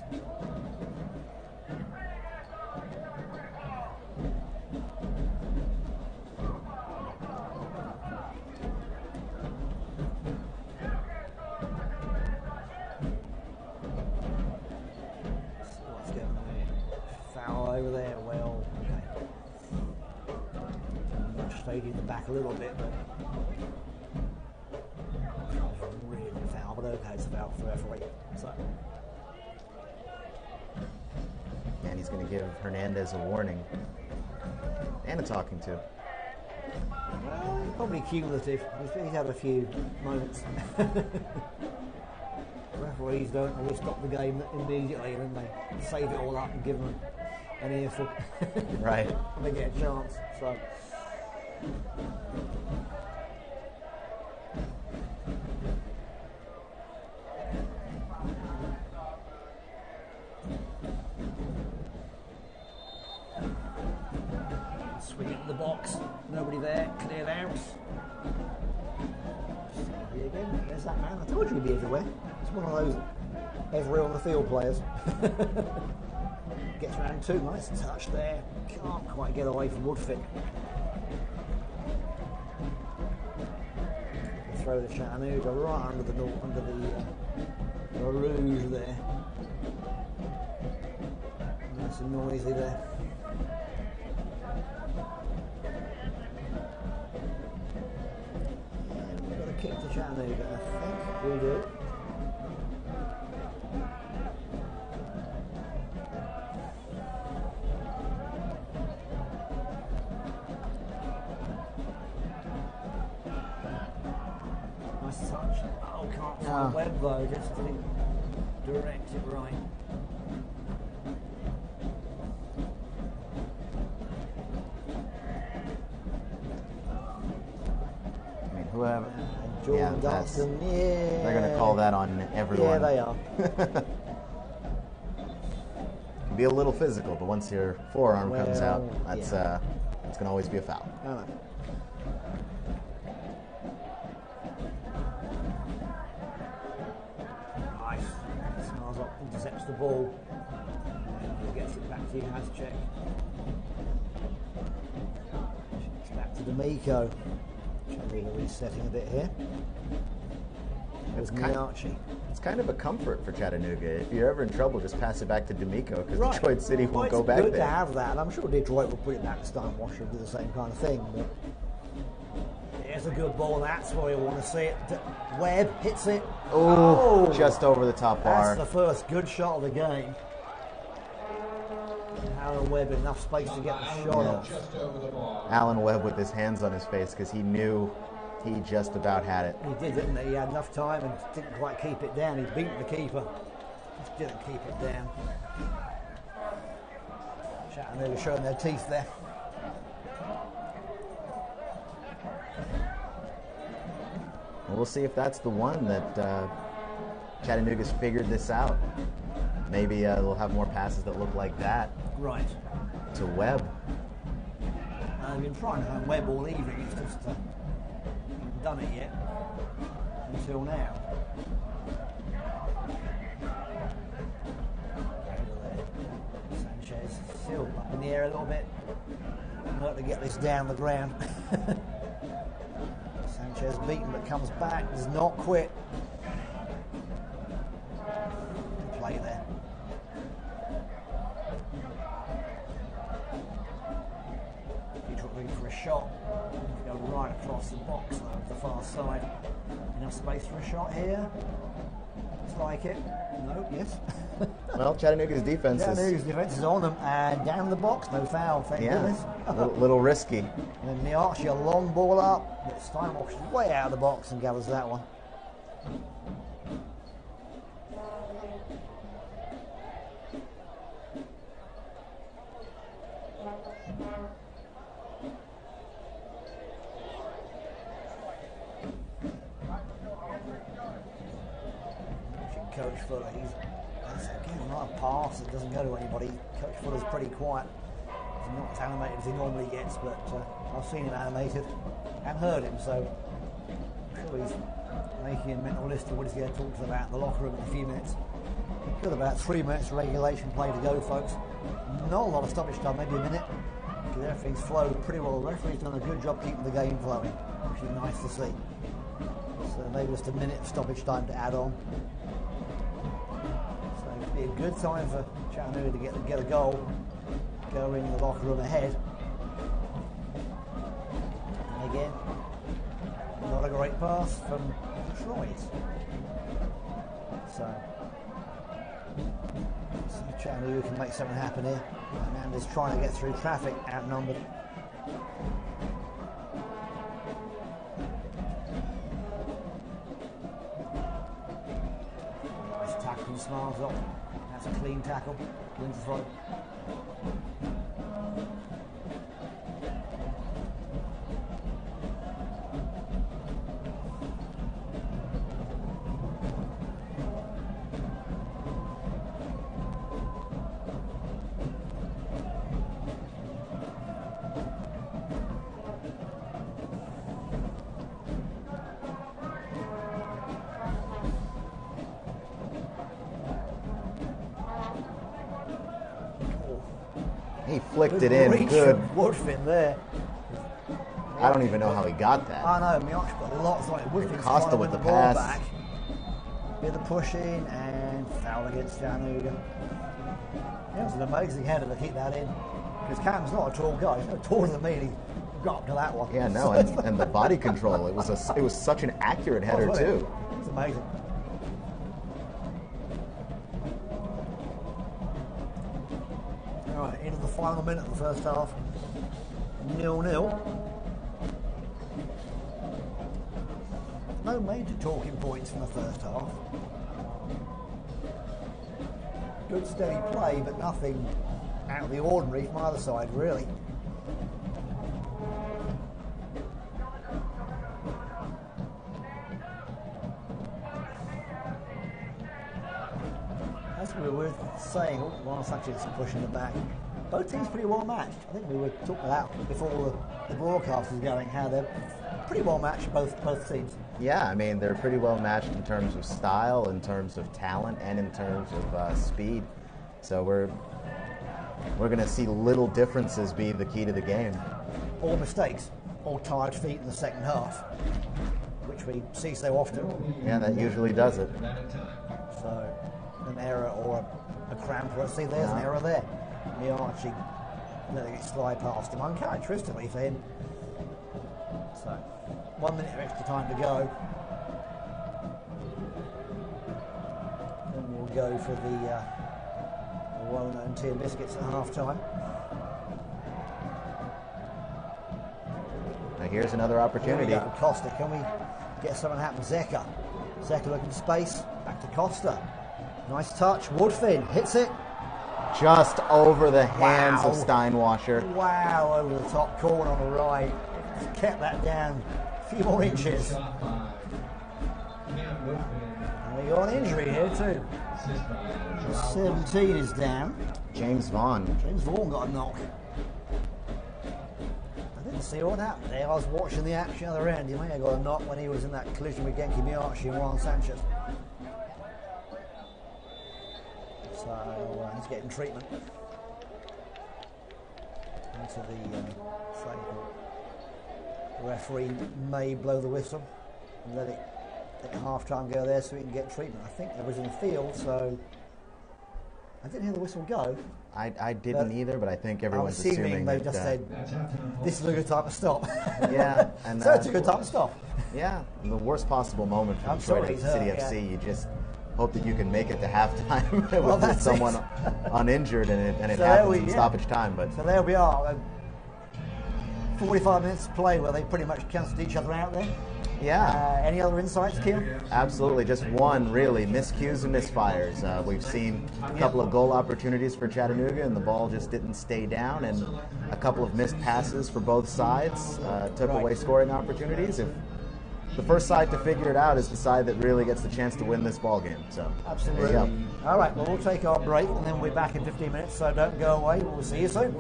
What's going on here? Foul over there. Well, okay. Much stayed in the back a little bit, but really a foul. But okay, it's a foul for the referee. So. And he's going to give Hernandez a warning and a talking to. Well, probably cumulative. He's had a few moments. Referees don't always stop the game immediately, and they save it all up and give them any info. Right. When they get a chance. So. Swing it in the box. Nobody there. Cleared out. Again, there's that man. I told you he'd be everywhere. He's one of those every on the field players. Gets around too. Nice touch there. Can't quite get away from Woodfin. Throw the Chattanooga right under the Rouge there. Nice and noisy there. We've got to kick to Chattanooga, I think we do. Nice touch. Oh, can't find Webb though, just didn't direct it right. Whoever. Jordan Dunstan, yeah. They're going to call that on everyone. Yeah, they are. Can be a little physical, but once your forearm comes Well, out, that's it's going to always be a foul. I know. Nice. Smiles up, intercepts the ball. And gets it back to Yazchek. It's back to D'Amico. Chattanooga resetting a bit here. There's Miarchi. It's kind of a comfort for Chattanooga. If you're ever in trouble, just pass it back to D'Amico because Right. Detroit City won't go back It's good there. to have that. I'm sure Detroit will put it back to Steinwasher and do the same kind of thing. But it's a good ball. That's where you want to see it. Webb hits it. Oh, just over the top bar. That's the first good shot of the game. Aaron Webb enough space to get the shot off. Alan Webb with his hands on his face because he knew he just about had it. He did, didn't he? He had enough time and didn't quite keep it down. He beat the keeper. Just didn't keep it down. Chattanooga showing their teeth there. Well, we'll see if that's the one that Chattanooga's figured this out. Maybe they'll have more passes that look like that. Right. To Webb. They've been trying to have Webb all evening. It's just haven't done it yet until now. Sanchez still up in the air a little bit. Hurt to get this down the ground. Sanchez beaten but comes back. Does not quit. Good play there. For a shot, go right across the box though, to the far side. Enough space for a shot here. Looks like it. No, yes. Well, Chattanooga's defense is on them and down the box, no foul, thank goodness. little risky. And then Miarchi, a long ball up, but Steinwasher's way out of the box and gathers that one. Coach Fuller, that's again not a pass, it doesn't go to anybody. Coach Fuller's pretty quiet. He's not as animated as he normally gets, but I've seen him animated and heard him, so I'm sure he's making a mental list of what he's going to talk to about in the locker room in a few minutes. Got about 3 minutes regulation play to go, folks. Not a lot of stoppage time, maybe a minute, because everything's flowed pretty well. The referee's done a good job keeping the game flowing, which is nice to see. So maybe just a minute of stoppage time to add on. Be a good time for Chattanooga to get a goal, go in the locker room ahead. And again, not a great pass from Detroit. So Chattanooga can make something happen here. Amanda's trying to get through traffic, outnumbered. Nice tackle from Smiles up. That's a clean tackle. Wins the throw. He flicked Good it in. reach Good. from Woodfin there. I don't even know how he got that. I know, Mioch got lots on it. Woodfin's Costa trying to with win the ball pass. back. Bit of push in and foul against Chattanooga. It was an amazing header to keep that in. Because Cam's not a tall guy. He's no taller than me and he got up to that one. Yeah, no, and the body control. It was such an accurate header Wasn't it? too. It's amazing. All right, into the final minute of the first half. 0-0. No major talking points from the first half. Good steady play, but nothing out of the ordinary from either side, really. As we were saying, while Sanchez pushing the back, both teams pretty well matched. I think we were talking about before the broadcast was going, how they're pretty well matched, both teams. Yeah, I mean, they're pretty well matched in terms of style, in terms of talent, and in terms of speed. So we're going to see little differences be the key to the game. All mistakes, all tired feet in the second half, which we see so often. Yeah, that usually does it. So an error or a cramp. See, there's an error there. Miarchi letting it slide past him, uncharacteristically for him. So 1 minute of extra time to go. And we'll go for the well-known tea and biscuits at half time. Now here's another Here we opportunity. go. Costa, can we get something happen? Zeka looking for space. Back to Costa. Nice touch. Woodfin hits it. Just over the hands Wow. of Steinwasher. Wow, over the top corner on the right. Just kept that down a few more inches. Shot by Cam Woodfin. And we got an injury here too. Assist by 17 is down. James Vaughn. James Vaughan got a knock. I didn't see what happened there. I was watching the action at the other end. He may have got a knock when he was in that collision with Genki Miyachi and Juan Sanchez. So he's getting treatment. Into the cycle. The referee may blow the whistle and let half time go there so he can get treatment. I think there was in the field, so I didn't hear the whistle go. I didn't either, but I think everyone's I'm assuming assuming they that, just said, this is a good time to stop. yeah, and So it's a good time to stop. yeah, the worst possible moment for I'm Detroit sorry, City yeah. FC. You just hope that you can make it to halftime Well, with that's someone it. uninjured, and it So there happens we- in yeah. stoppage time. But So there we are. 45 minutes to play where they pretty much cancelled each other out there. yeah, Any other insights, Kim? absolutely. Just one, really. Miscues and misfires. We've seen a couple of goal opportunities for Chattanooga, and the ball just didn't stay down, and a couple of missed passes for both sides took Right. away scoring opportunities. If the first side to figure it out is the side that really gets the chance to win this ball game. So Absolutely. there you go. All right, well, we'll take our break and then we'll be back in 15 minutes, so don't go away. We'll see you soon.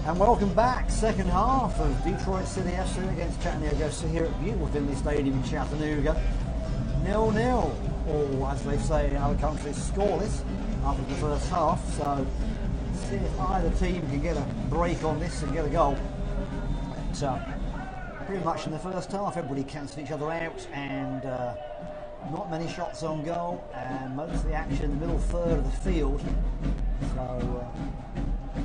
And welcome back. Second half of Detroit City FC against Chattanooga FC here at beautiful Finley Stadium in Chattanooga. 0-0, or as they say in other countries, scoreless after the first half. So see if either team can get a break on this and get a goal. But, pretty much in the first half, everybody cancelled each other out, and not many shots on goal, and most of the action in the middle third of the field. So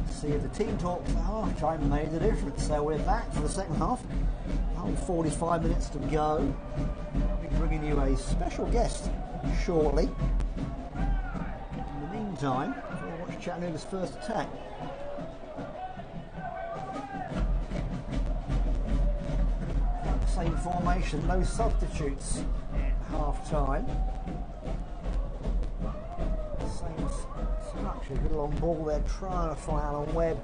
see if the team talk for half time made the difference. So we're back for the second half. 45 minutes to go. I'll be bringing you a special guest shortly. In the meantime, we'll watch Chattanooga's first attack. Same formation, no substitutes at half time. Same structure, good long ball there, trying to fly out on Webb.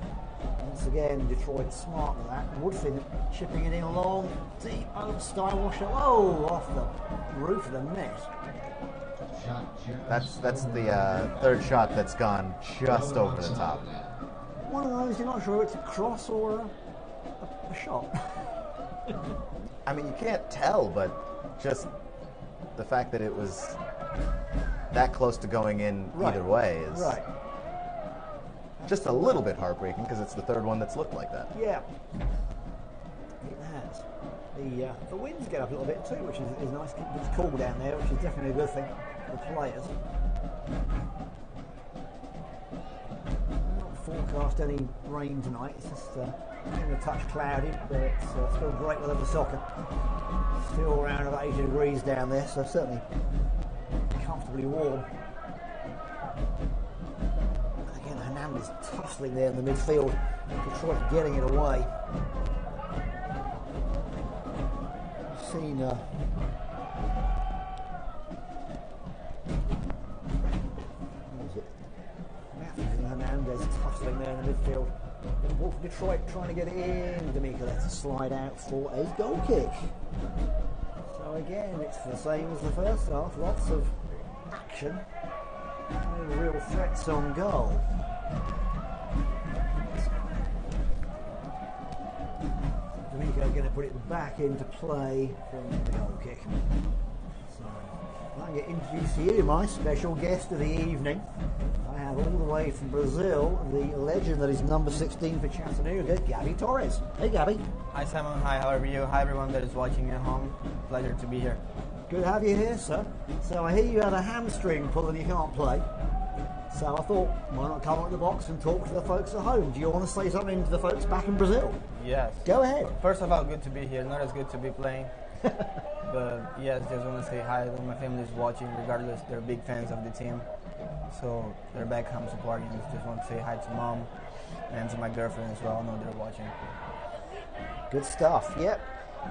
Once again, Detroit smart with that. Woodfin chipping it in long, deep, Steinwasher, off the roof of the net. That's the third shot that's gone just over the top. One of those, you're not sure it's a cross or a shot. I mean, you can't tell, but just the fact that it was that close to going in either way is just a little bit heartbreaking, because it's the third one that's looked like that. Yeah, it has. The winds get up a little bit too, which is nice. It's cool down there, which is definitely a good thing for the players. Not forecast any rain tonight. It's just a touch cloudy, but it's still great weather for soccer. Still around about 80 degrees down there, so certainly comfortably warm. Again, Hernandez tussling there in the midfield. Detroit getting it away. Seen Matthews and Hernandez tussling there in the midfield. Ball for Detroit trying to get it in. D'Amico lets it slide out for a goal kick. So again, it's the same as the first half. Lots of action. No real threats on goal. D'Amico going to put it back into play from the goal kick. So I get introduced to you, my special guest of the evening. I have all the way from Brazil, the legend that is number 16 for Chattanooga, Gabby Torres. Hey, Gabby. Hi, Simon. Hi, how are you? Hi, everyone that is watching at home. Pleasure to be here. Good to have you here, sir. So I hear you had a hamstring pull and you can't play. So I thought, why not come out of the box and talk to the folks at home? Do you want to say something to the folks back in Brazil? Yes. Go ahead. First of all, good to be here. Not as good to be playing. But yes, just want to say hi. My family is watching, regardless. They're big fans of the team. So they're back home supporting. Just want to say hi to mom and to my girlfriend as well. I know they're watching. Good stuff. Yep.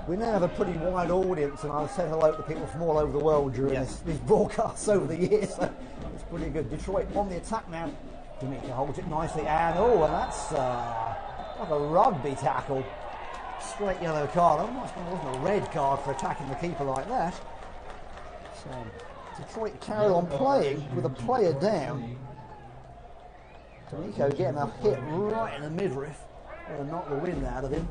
We now have a pretty wide audience, and I've said hello to people from all over the world during these broadcasts over the years. So it's pretty good. Detroit on the attack now. D'Amico holds it nicely, and that's like a rugby tackle. Straight yellow card. It wasn't a red card for attacking the keeper like that. So Detroit carry on playing with a player down. D'Amico getting a hit right in the midriff. Going to knock the wind out of him.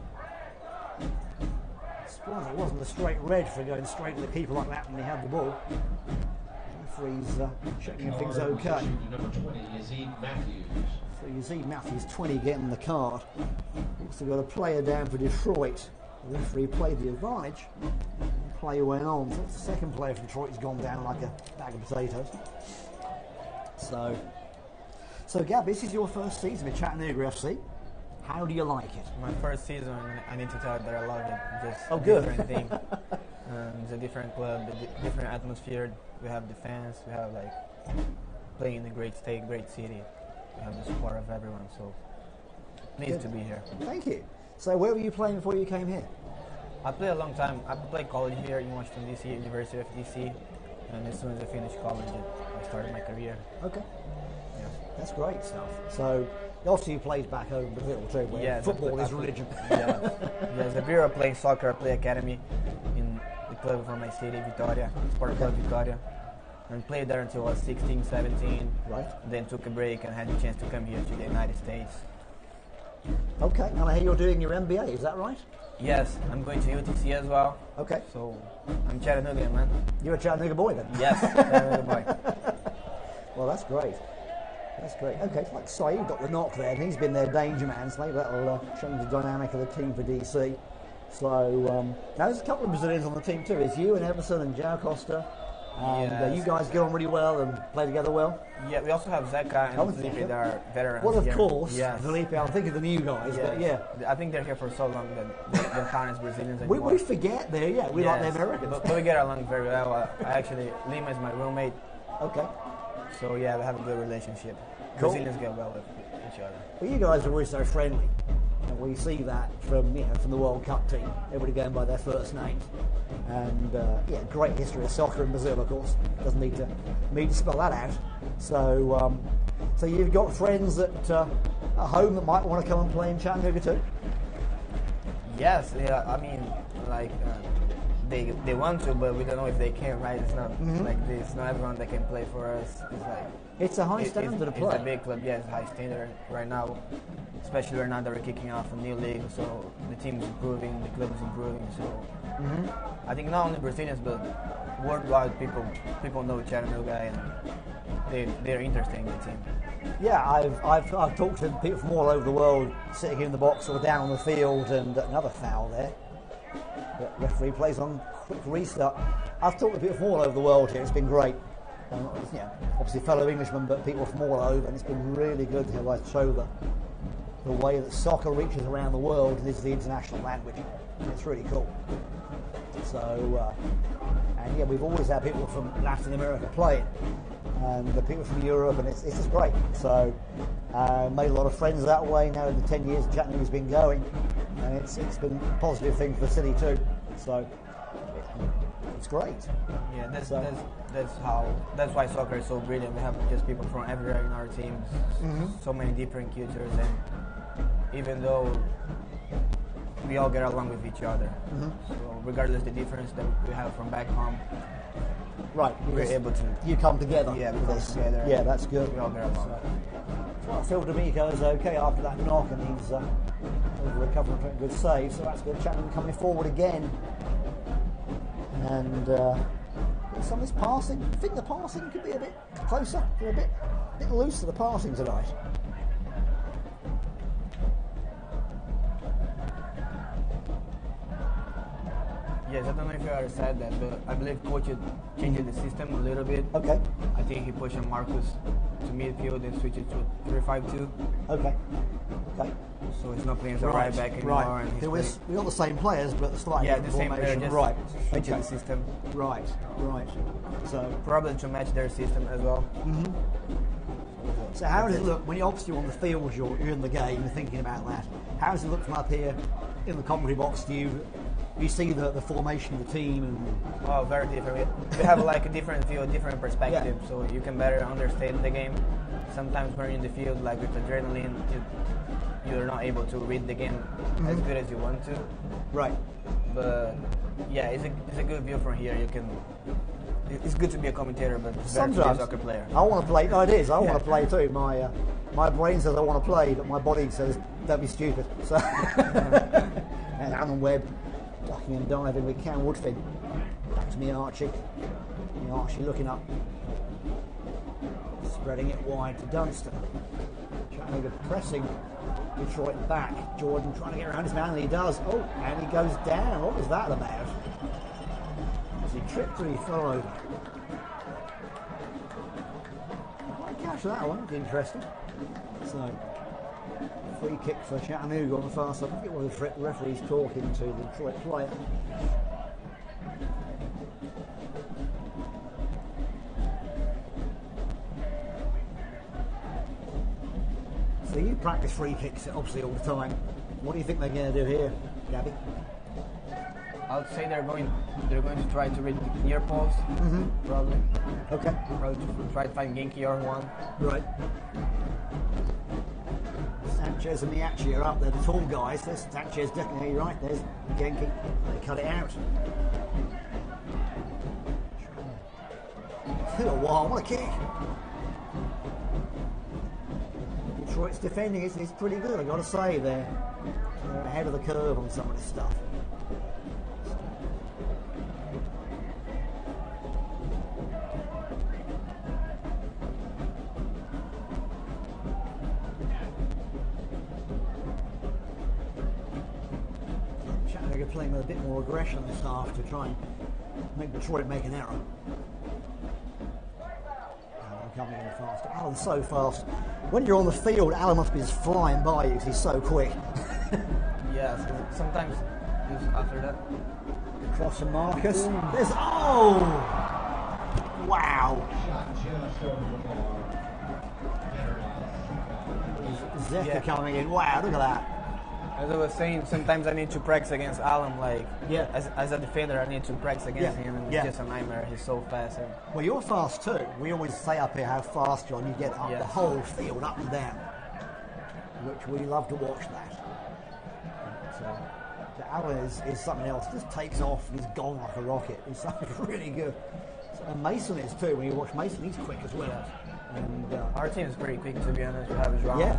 Surprised it wasn't a straight red for going straight to the keeper like that when he had the ball. Referee's checking if things okay. Number 20, Yazid Matthews. So Yazid Matthews, 20, getting the card. Also got a player down for Detroit. The referee played the advantage. The play went on. So it's the second player for Detroit who's gone down like a bag of potatoes. So Gab, this is your first season with Chattanooga FC. How do you like it? My first season, I need to tell you that I love it. Just a good. different thing. It's a different club, different atmosphere. We have the fans. We have playing in a great state, great city. We have the support of everyone. So it needs to be here. Thank you. So where were you playing before you came here? I played a long time. I played college here in Washington, D.C., University of D.C. And as soon as I finished college, I started my career. Okay. Yes. That's great stuff. So obviously you played back home in Brazil too, where football is religion. Yes, I grew up playing soccer. I played academy in the club from my city, Vitória, Sport Club Vitória. And played there until I was 16, 17. Right. Then took a break and had the chance to come here to the United States. Okay, and I hear you're doing your MBA, is that right? Yes, I'm going to UTC as well. Okay. So I'm Chattanooga, man. You're a Chattanooga boy then? Yes, Chattanooga boy. Well, that's great. That's great. Okay, like Saeed got the knock there, and he's been their danger man, so maybe that'll change the dynamic of the team for DC. So now there's a couple of Brazilians on the team too. It's you and Emerson and João Costa. And Yes. you guys get on really well and play together well. Yeah, we also have Zeka and Felipe Zeka. that are veterans. Well, of here. course, Yes. Felipe. I'm thinking of the new guys, but yeah. I think they're here for so long that they don't count as Brazilians anymore. We forget there, yeah. We like the Yes, Americans. but we get along very well. Lima is my roommate, Okay. so yeah, we have a good relationship. Cool. Brazilians get well with each other. Well, you guys are always so friendly. And we see that from from the World Cup team. Everybody going by their first names. And great history of soccer in Brazil, of course. Doesn't need to spell that out. So, so you've got friends at home that might want to come and play in Chattanooga too. Yes, yeah. I mean, like they want to, but we don't know if they can. Right? It's not like this. Not everyone that can play for us. It's like It's a high standard of play. It's a big club. Yeah, it's a high standard right now. Especially right now that we're kicking off a new league, so the team's improving, the club is improving. So I think not only Brazilians, but worldwide people know Chattanooga and they're interested in the team. Yeah, I've talked to people from all over the world sitting in the box or down on the field, and another foul there. The referee plays on quick restart. I've talked to people from all over the world here. It's been great. Obviously fellow Englishmen, but people from all over, and it's been really good to hear us show the way that soccer reaches around the world, and this is the international language. And it's really cool. So, and yeah, we've always had people from Latin America playing, and the people from Europe, and it's just great. So, made a lot of friends that way. Now in the 10 years Chattanooga's been going, and it's been a positive thing for the city too. So, it's great. Yeah, that's why soccer is so brilliant. We have just people from everywhere in our teams, so many different cultures, and even though we all get along with each other, so regardless the difference that we have from back home, Right, we're able to. You come together. Yeah, we with come this. together. Yeah, that's good. We all get along. Well, Phil D'Amico is okay after that knock, and he's recovering from a good save, so that's good. Chattanooga coming forward again. And some of this passing, I think the passing could be a bit closer. They're a bit loose to the passing tonight. Yes, I don't know if you already said that, but I believe coach changed the system a little bit. Okay. I think he pushed Marcus to midfield and switched it to 3-5-2. Okay. So he's not playing as a right back anymore. Right. And he's We got the same players, but the slightly yeah, different the same player, formation. just Right. switching Okay. the system. Right. So Probably to match their system as well. So how does it look when you're obviously on the field, you're in the game, you're thinking about that? How does it look from up here in the commentary box? Do you see the formation of the team? And Oh, very different. We have like a different view, a different perspective, Yeah. so you can better understand the game. Sometimes when you're in the field, like with adrenaline, you're not able to read the game as good as you want to. right. But yeah, it's a good view from here. It's good to be a commentator, but it's better to be a Sometimes soccer player. I want to play. No, it is. I want to play too. My brain says I want to play, but my body says don't be stupid. So and Alan Webb ducking and diving with Cam Woodfin. Back to me, Archie. Archie looking up, spreading it wide to Dunstan. Chattanooga pressing Detroit back. Jordan trying to get around his man, and he does. Oh, and he goes down. What was that about? Was he tripped or he fell over? I catch that one. Interesting. So, free kick for Chattanooga on the far side. I think one of the referees talking to the Detroit player. So you practice free kicks obviously all the time. What do you think they're going to do here, Gabby? I would say they're going to try to read near post, probably. Okay. Probably to try to find Genki or one. Right. Sanchez and Miachi are up there, the tall guys. There's Sanchez definitely right. There's Genki. They cut it out. Oh, wow, what a kick. Detroit's defending is pretty good, I've got to say. They're ahead of the curve on some of this stuff. Chattanooga playing with a bit more aggression this half to try and make Detroit make an error. Coming in faster. Alan's so fast. When you're on the field, Alan must be just flying by you because he's so quick. Yeah, so sometimes just after that. Across to Marcus. There's wow. Zeka coming in. Wow, look at that. As I was saying, sometimes I need to practice against Alan. Like, as a defender, I need to practice against him. And it's just a nightmare. He's so fast. Well, you're fast too. We always say up here how fast you're, and you get up the whole field, up and down, which we love to watch that. So Alan is something else. Just takes off and he's gone like a rocket. He's really good. And Mason is too. When you watch Mason, he's quick as well. Yeah. And our team is pretty quick, to be honest. We have a drama. Yeah,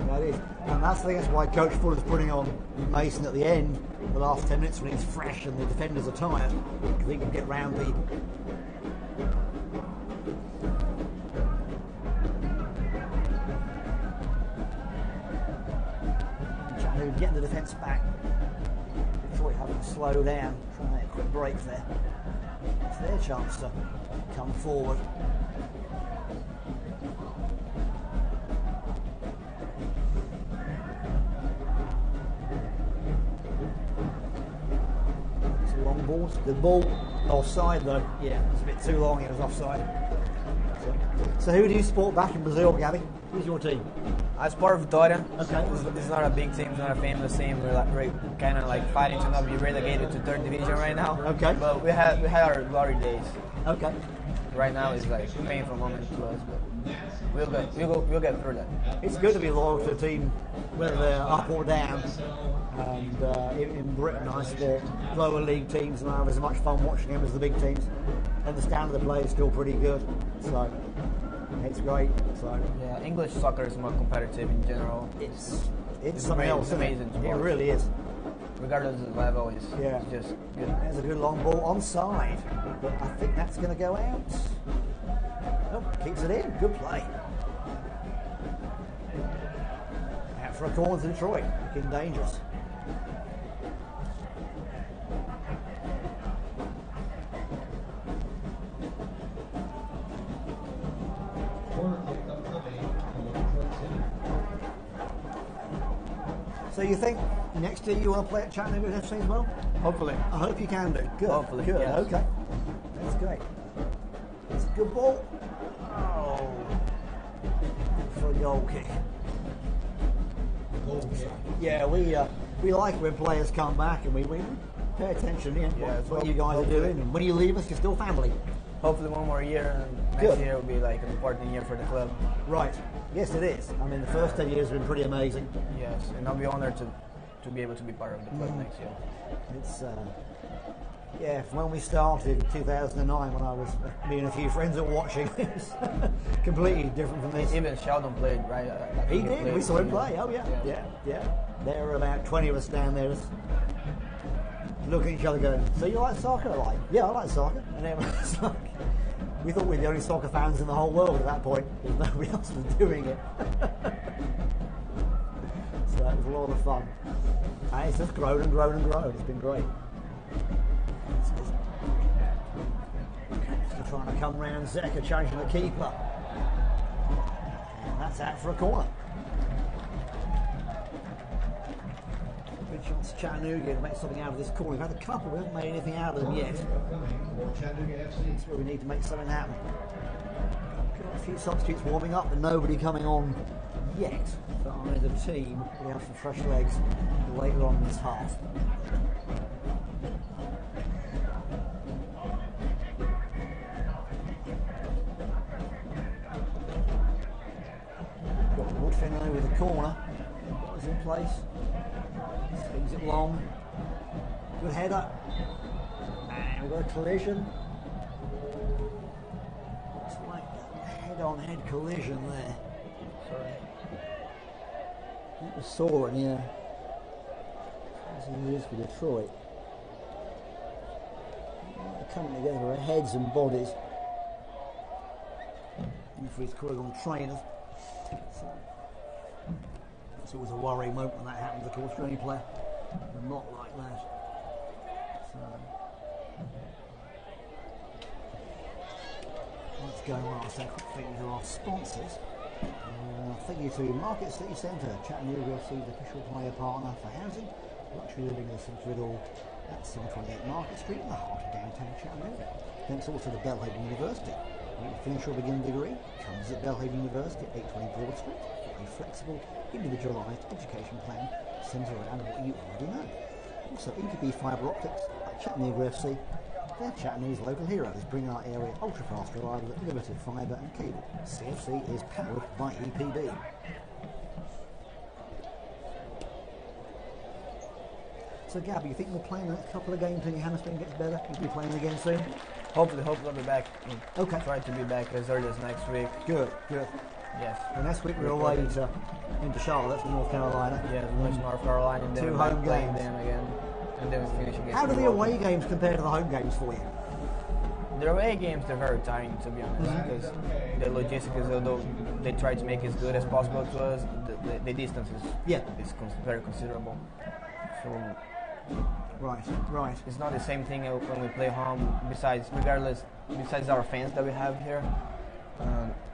that is. And that's the thing, that's why Coach Fuller's putting on Mason at the end, the last 10 minutes when he's fresh and the defenders are tired, because he can get round people. Chattanooga getting the defence back. Detroit having to slow down, trying to make a quick break there. It's their chance to come forward. Long ball, it's a good ball. Offside though, yeah, it was a bit too long, it was offside. So who do you support back in Brazil, Gabby? Who's your team? I support Vitória. Okay. It's not a big team, it's not a famous team. We're kind of like fighting to not be relegated to third division right now. Okay. But we had our glory days. Okay. Right now it's like a painful moment to us, but we'll get through that. It's good to be loyal to a team, whether they're up or down. And in Britain, I support lower league teams, and I have as much fun watching them as the big teams. And the standard of play is still pretty good, so it's great. So yeah, English soccer is more competitive in general. It's something else. It's amazing to watch. It really is. Regardless of the level, it's just good. There's a good long ball onside, but I think that's going to go out. Oh, keeps it in. Good play. Out for a corner to Detroit. Looking dangerous. So you think next year you want to play at Chattanooga FC as well? Hopefully. I hope you can do. Good. Hopefully. Good. Yes. Okay. That's great. It's a good ball. Oh. For a goal kick. Yeah, we like when players come back and we pay attention in what you guys are doing. And when you leave us, you're still family. Hopefully one more year, and next year will be like an important year for the club. Right. Yes, it is. I mean, the first 10 years have been pretty amazing. Yes, and I'll be honored to be able to be part of the club next year. It's from when we started in 2009, when I was me and a few friends were watching, it was completely different from this. Even Sheldon played, right? He did. We saw him play. Oh yeah. There were about 20 of us down there, just looking at each other, going, "So you like soccer?" Like, yeah, I like soccer. And everyone was like, we thought we were the only soccer fans in the whole world at that point, because nobody else was doing it. So it was a lot of fun. And it's just grown and grown and grown. It's been great. Still trying to come round. Zeka changing the keeper. And that's out for a corner. Good chance Chattanooga to make something out of this corner. We've had a couple, we haven't made anything out of them yet. That's where we need to make something happen. Got a few substitutes warming up, but nobody coming on yet for either team. We have some fresh legs later on in this half. Got Woodfinley with the corner. Got us in place. Swings it long. Good header. And we've got a collision. Looks like a head-on-head collision there. Sorry. It was soaring, yeah. As it is for Detroit. They're coming together with heads and bodies. Referee's calling on trainers. So it's always a worrying moment when that happens, of course, for any player. But not like that. So let's go on. So thank you to our sponsors. Thank you to Market City Centre, Chattanooga FC's official player partner for housing, luxury living in the centre of it all at 728 Market Street in the heart of downtown Chattanooga. Thanks also to Belhaven University. Want to finish your beginning degree? Come visit Belhaven University at 820 Broad Street for a flexible, individualised education plan centred around what you already know. Also, ETB Fibre Optics at Chattanooga FC. They're Chattanooga's local heroes, bring our area ultra-fast, reliable, innovative fibre and cable. CFC is powered by EPB. So, Gabby, you think we'll play in the next couple of games until your hamstring gets better? You'll be playing again soon? Hopefully I'll be back. Okay. Try to be back as early as next week. Good, good. Yes. And next week we're away into Charlotte, from North Carolina. Yeah, we went to North Carolina and then 2 we're home playing games. them again. And then we finish again. How do the away games compare to the home games for you? The away games, they're very tiring, to be honest, because the logistics, although they try to make it as good as possible to us, the distance is very considerable. So Right. it's not the same thing when we play home. Besides our fans that we have here,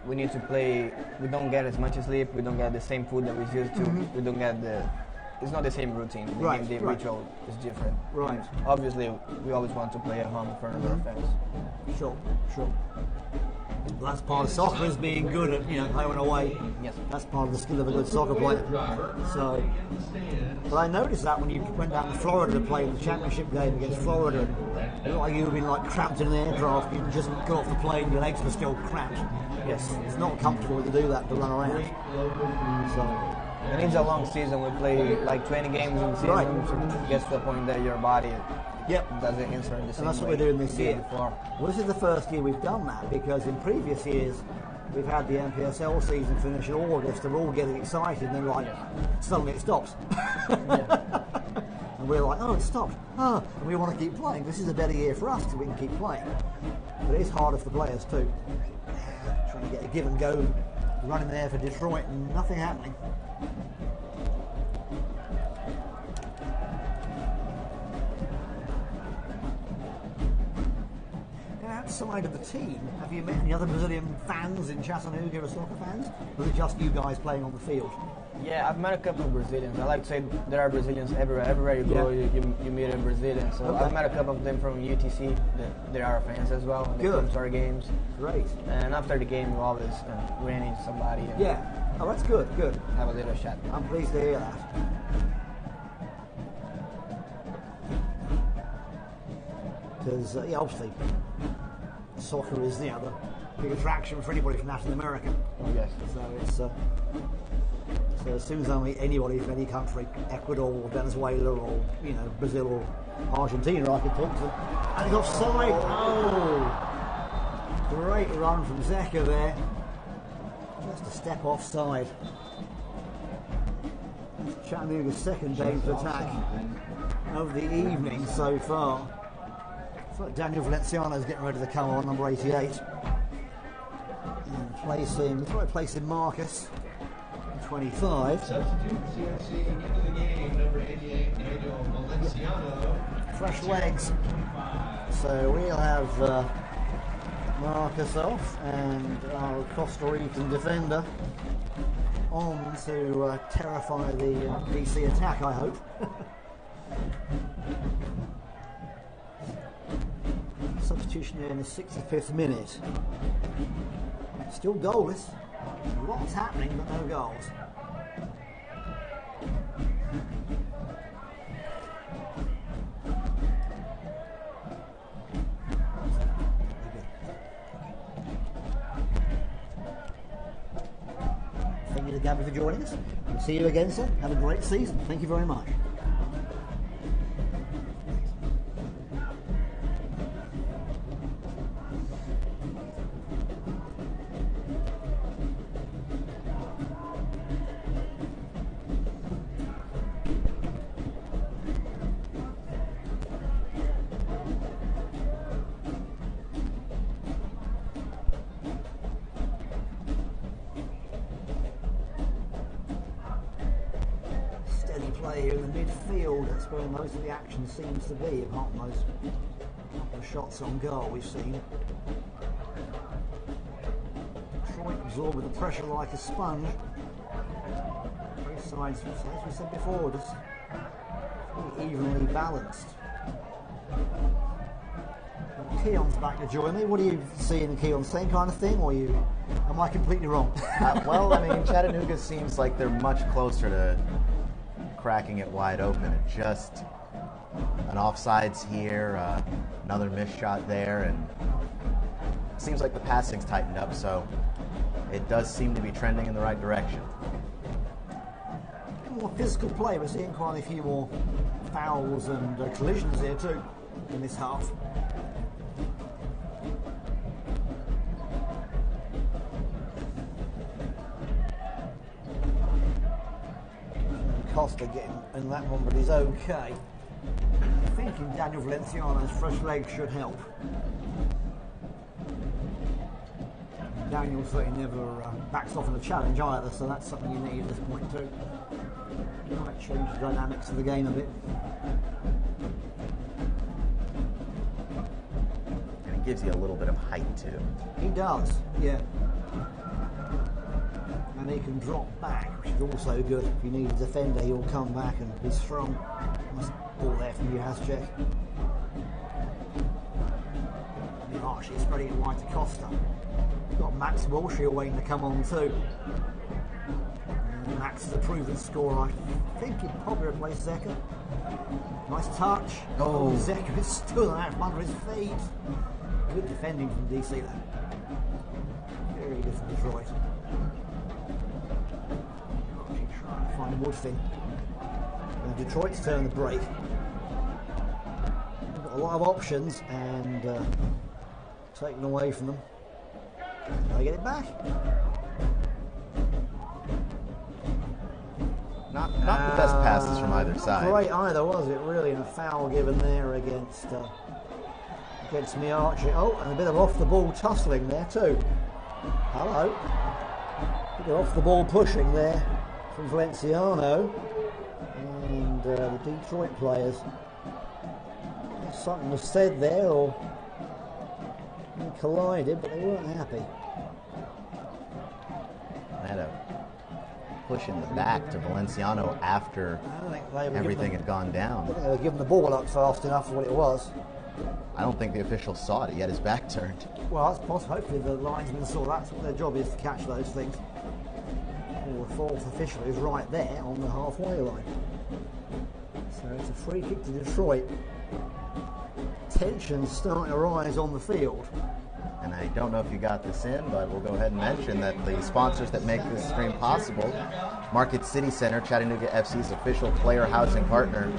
we need to play. We don't get as much sleep. We don't get the same food that we used to. We don't get it's not the same routine. The ritual is different. Right. Obviously, we always want to play at home in front of our fans. Sure. Well, that's part of soccer, is being good at home and away. Yes. That's part of the skill of a good soccer player. So, but I noticed that when you went down to Florida to play the championship game against Florida, it looked like you've been cramped in an aircraft. You just got off the plane, your legs were still cramped. Yes. It's not comfortable to do that, to run around. So. And it's a long season. We play like 20 games in the season. Right. So it gets to the point that your body doesn't answer the same And that's what way we're doing this year. before. Well, this is the first year we've done that, because in previous years we've had the NPSL season finish in August and we're all getting excited, and then suddenly it stops. And we're like, oh, it stopped. And we want to keep playing. This is a better year for us because we can keep playing. But it is harder for the players too. Trying to get a give and go, running there for Detroit and nothing happening. Outside of the team, have you met any other Brazilian fans in Chattanooga or soccer fans? Or is it just you guys playing on the field? Yeah, I've met a couple of Brazilians. I like to say there are Brazilians everywhere. Everywhere you go, you meet a Brazilian. So I've met a couple of them from UTC. They are fans as well. They come to our games. Great. And after the game, we always ran into somebody. And Oh, that's good. have a little chat. I'm pleased to hear that. Because, obviously, soccer is the big attraction for anybody from Latin America. Yes. So it's so as soon as I meet anybody from any country, Ecuador or Venezuela or Brazil or Argentina, I can talk to them. And he's offside. Oh, great run from Zeka there. Just a step offside. That's Chattanooga's second dangerous attack of the evening so far. It's like Daniel Valenciano's getting ready to come on, number 88. And placing Marcus, 25. Substitute CFC into the game, number 88, Daniel Valenciano. Fresh legs. So we'll have Marcus off and our Costa Rican defender on to terrify the DC attack, I hope. Substitution there in the 65th minute. Still goalless. Lots happening, but no goals. Thank you to Gabby for joining us. We'll see you again, sir. Have a great season. Thank you very much. play here in the midfield. That's where most of the action seems to be, apart from those couple of shots on goal we've seen. Detroit absorbing the pressure like a sponge. Both sides, as we said before, just really evenly balanced. Keon's back to join me. What do you see in Keon? Same kind of thing, or am I completely wrong? Well, I mean, Chattanooga seems like they're much closer to cracking it wide open. It just an offsides here, another missed shot there, and it seems like the passing's tightened up, so it does seem to be trending in the right direction. More physical play. We're seeing quite a few more fouls and collisions here too in this half. Costa getting in that one, but he's okay. I think Daniel Valenciano's fresh legs should help. Daniel certainly never backs off in a challenge either, so that's something you need at this point too. Might change the dynamics of the game a bit. And it gives you a little bit of height too. He does, yeah. And he can drop back, which is also good. If you need a defender, he'll come back and be strong. Nice ball there from Juhasczyk. Actually spreading it wide to Costa. Got Max Walshiel waiting to come on too. And Max is a proven scorer. I think he'd probably replace Zeka. Nice touch. Oh, Zeka is still out from under his feet. Good defending from DC there. Very good from Detroit. Actually trying to find Woodfin. And Detroit's turn the break. They've got a lot of options and taken away from them. They get it back. Not the best passes from either side. Great either, was it? Really, and a foul given there against Miarchi. Oh, and a bit of off the ball tussling there too. Hello. A bit of off the ball pushing there from Valenciano and the Detroit players. Something was said there, or they collided, but they weren't happy. Had a push in the back to Valenciano after everything had gone down. I think they were giving the ball up fast enough for what it was. I don't think the official saw it. He had his back turned. Well, that's possible. Hopefully the linesman saw that. That's what their job is, to catch those things. Well, the fourth official is right there on the halfway line. So it's a free kick to Detroit. Tension's starting to rise on the field. And I don't know if you got this in, but we'll go ahead and mention that the sponsors that make this stream possible, Market City Center, Chattanooga FC's official player housing partner,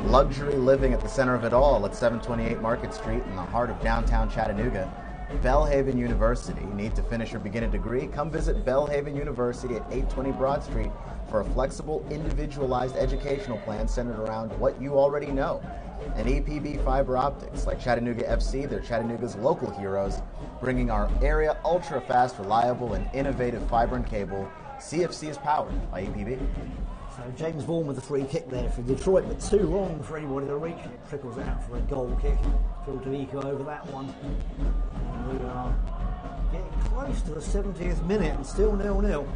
luxury living at the center of it all at 728 Market Street in the heart of downtown Chattanooga. Bellhaven University. Need to finish or begin a degree? Come visit Bellhaven University at 820 Broad Street for a flexible, individualized educational plan centered around what you already know. And EPB Fiber Optics, like Chattanooga FC, they're Chattanooga's local heroes, bringing our area ultra-fast, reliable, and innovative fiber and cable. CFC is powered by EPB. So James Vaughan with the free kick there for Detroit, but too long for anybody to reach. It trickles out for a goal kick. Phil D'Amico over that one. And we are getting close to the 70th minute and still 0-0.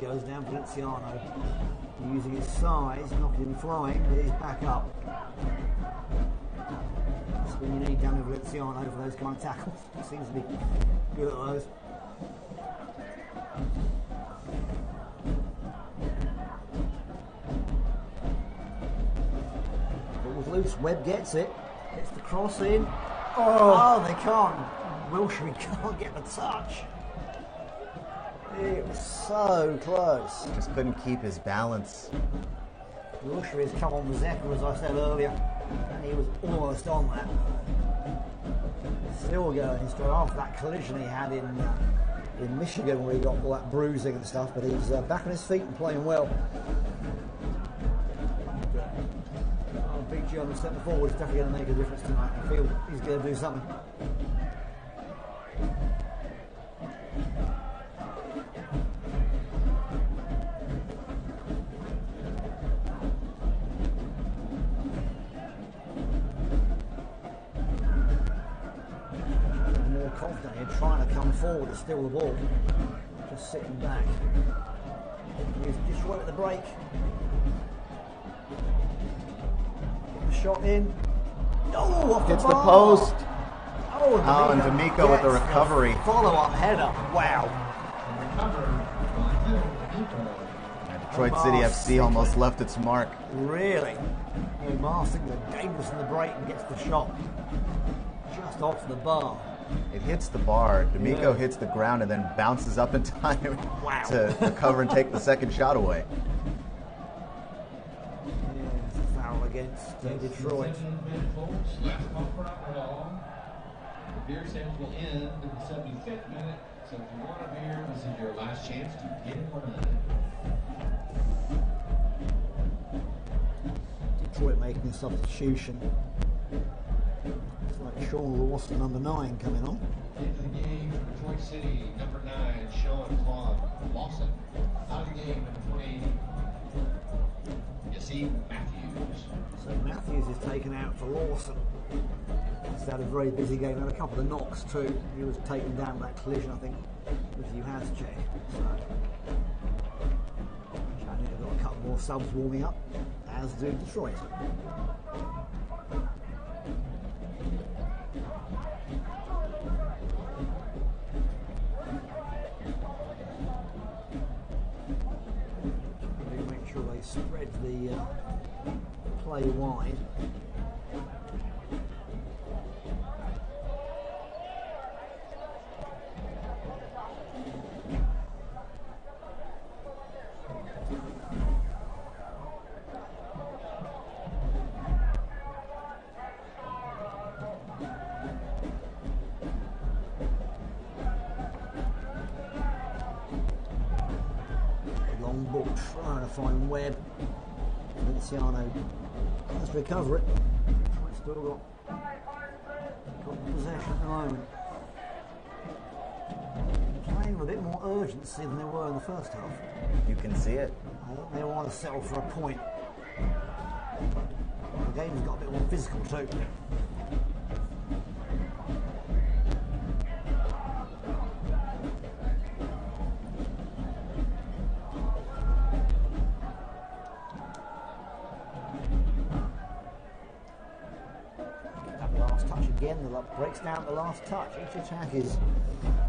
Goes down Valenciano, using his size, knocking him flying, but he's back up. That's when you need Daniel Valenciano for those kind of tackles. He seems to be good at those. Ball's loose, Webb gets it, gets the cross in. Oh, they can't. Wilshere can't get the touch. It was so close. Just couldn't keep his balance. Rusher has come on the Zephyr, as I said earlier, and he was almost on that. Still going straight after that collision he had in Michigan, where he got all that bruising and stuff, but he's back on his feet and playing well. Big G on the centre forward is definitely going to make a difference tonight. I feel he's going to do something. More confident here, trying to come forward to steal the ball. Just sitting back. He's Detroit with the break. Shot in. Oh, off Hits the the bar. post. Oh, and D'Amico with the gets recovery. Follow-up header. Wow. Detroit City FC almost left its mark. Really? Marston dangerous in the break and gets the shot. Just off the bar. It hits the bar. D'Amico Yeah. hits the ground and then bounces up in time Wow. to recover and take the second shot away. Yeah, it's a foul against Detroit. Last call for alcohol. The beer sales will end in the 75th minute. So if you want a beer, this is your last chance to get one. Detroit making a substitution. It's like Sean Lawson, number 9, coming on. Into the game for Detroit City, number 9, Sean Claude Lawson. Out of the game, number 20, Yassine Matthews. So Matthews is taken out for Lawson. He's had a very busy game, had a couple of knocks too. He was taken down that collision, I think, with Juhasczyk. So Chattanooga got a couple more subs warming up, as do Detroit. Make sure they spread the play wide. Long ball trying to find Webb. Vinciano has to recover it. Still got possession at the moment. Playing with a bit more urgency than they were in the first half. You can see it. I think they want to settle for a point. The game's got a bit more physical too. That last touch again, the luck breaks down the last touch. Each attack is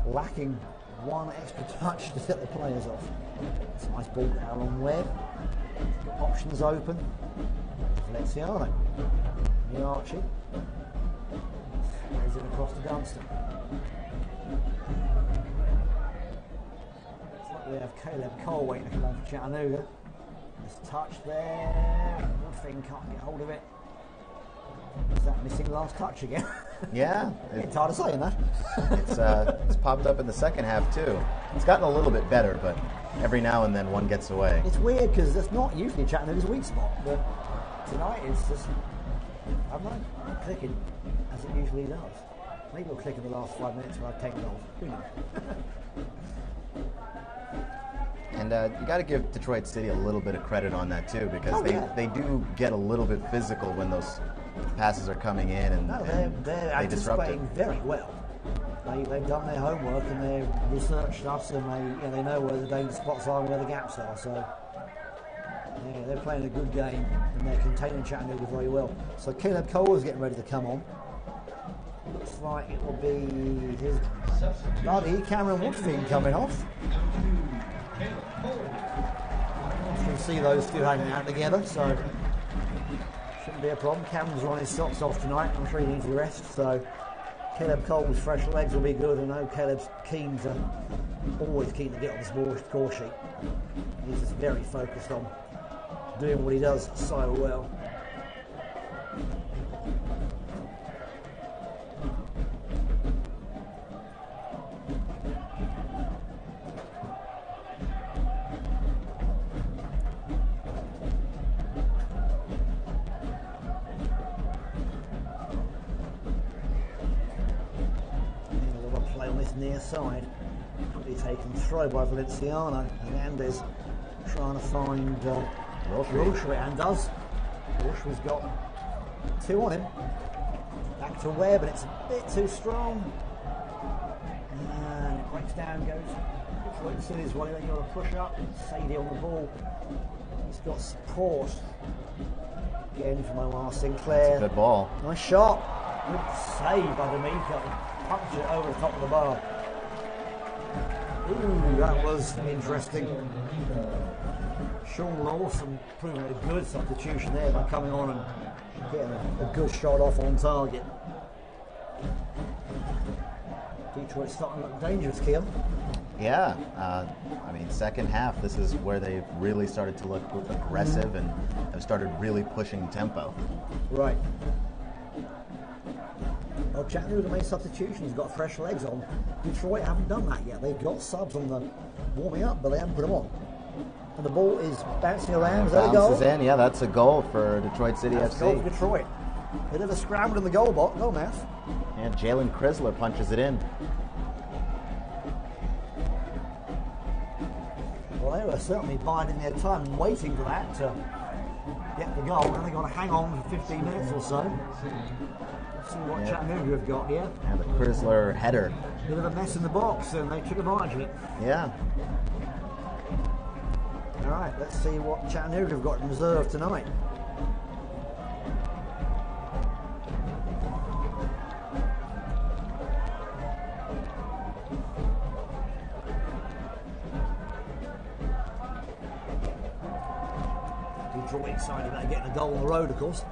lacking one extra touch to set the players off. It's a nice ball down on Webb. Options open. Valenciano. Archie. Plays it across the dumpster. Looks like we have Caleb Cole waiting to come on for Chattanooga. This touch there. Woodfin can't get hold of it. Is that missing last touch again? Yeah. It's hard to say, that. It's popped up in the second half too. It's gotten a little bit better, but every now and then one gets away. It's weird because that's not usually Chattanooga's weak spot, but tonight it's just, I don't know, clicking as it usually does. Maybe it'll click in the last 5 minutes when I take goals. Who knows? And you got to give Detroit City a little bit of credit on that too, because they do get a little bit physical when those passes are coming in, and They're they disrupt it. anticipating very well. They've done their homework and they've researched us, and they know where the danger spots are and where the gaps are. So yeah, they're playing a good game and they're containing Chattanooga very well. So Caleb Cole is getting ready to come on. Looks like it will be his buddy Cameron Woodfin coming off. You can see those two hanging out together, so shouldn't be a problem. Cameron's on his socks off tonight. I'm sure he needs a rest, so Caleb Cole's fresh legs will be good. I know Caleb's always keen to get on the score sheet. He's just very focused on doing what he does so well. Near side, quickly taken throw by Valenciano. Hernandez trying to find Rochery and does. Rochery's got 2 on him. Back to Webb, and it's a bit too strong. And it breaks down, goes. Detroit City's one, then you've got to push up. Sadie on the ball. He's got support. Again from Omar Sinclair. That's a good ball. Nice shot. Good save by D'Amico. Punched it over the top of the bar. Ooh, that was interesting. Sean Lawson proving a good substitution there by coming on and getting a good shot off on target. Detroit's starting to look dangerous, Keelan. Yeah, I mean, second half, this is where they've really started to look aggressive and have started really pushing tempo. Right. Well, Chattanooga made substitutions, got fresh legs on. Detroit haven't done that yet. They've got subs on the warming up, but they haven't put them on. And the ball is bouncing around. Is that a goal? Bounces in, yeah, that's a goal for Detroit City That's FC. a goal for Detroit. Bit of a scramble in the goal mouth. And Jalen Chrysler punches it in. Well, they were certainly biding their time, waiting for that to get the goal. And they've got to hang on for 15 minutes or so. See what Chattanooga have got here. And the Chrysler header. Bit of a mess in the box, and they took advantage of it. Yeah. All right, let's see what Chattanooga have got in reserve tonight. Detroit excited about getting a goal on the road, of course.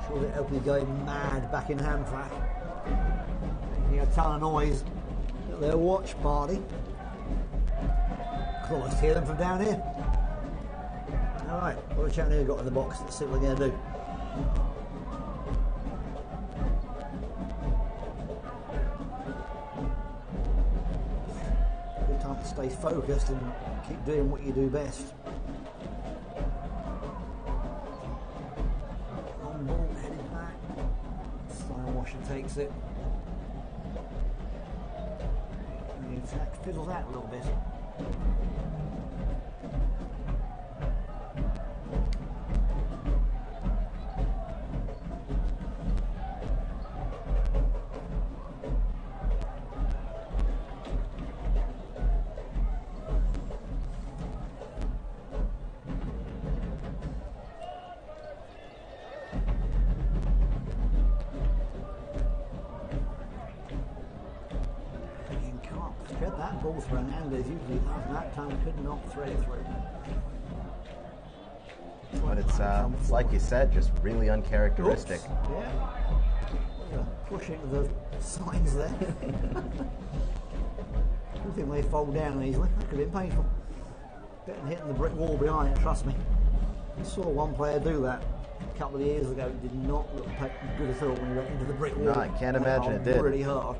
Sure, they're openly going mad back in Hamtramck. Making a ton of noise at their watch party. Can almost hear them from down here. All right, what have Chattanooga got in the box? Let's see what they're going to do. Good time to stay focused and keep doing what you do best. On ball, headed back. Steinwasher takes it. And the attack fizzles out a little bit. That ball for Hernandez usually has that time could not thread it through. But it's like you said, just really uncharacteristic. Oops. Yeah. Pushing the signs there. I don't think they fold down easily. That could have been painful. Getting hit in the brick wall behind it, trust me. I saw one player do that a couple of years ago. It did not look good at all when he went into the brick wall. No, I can't imagine it did. Really hard.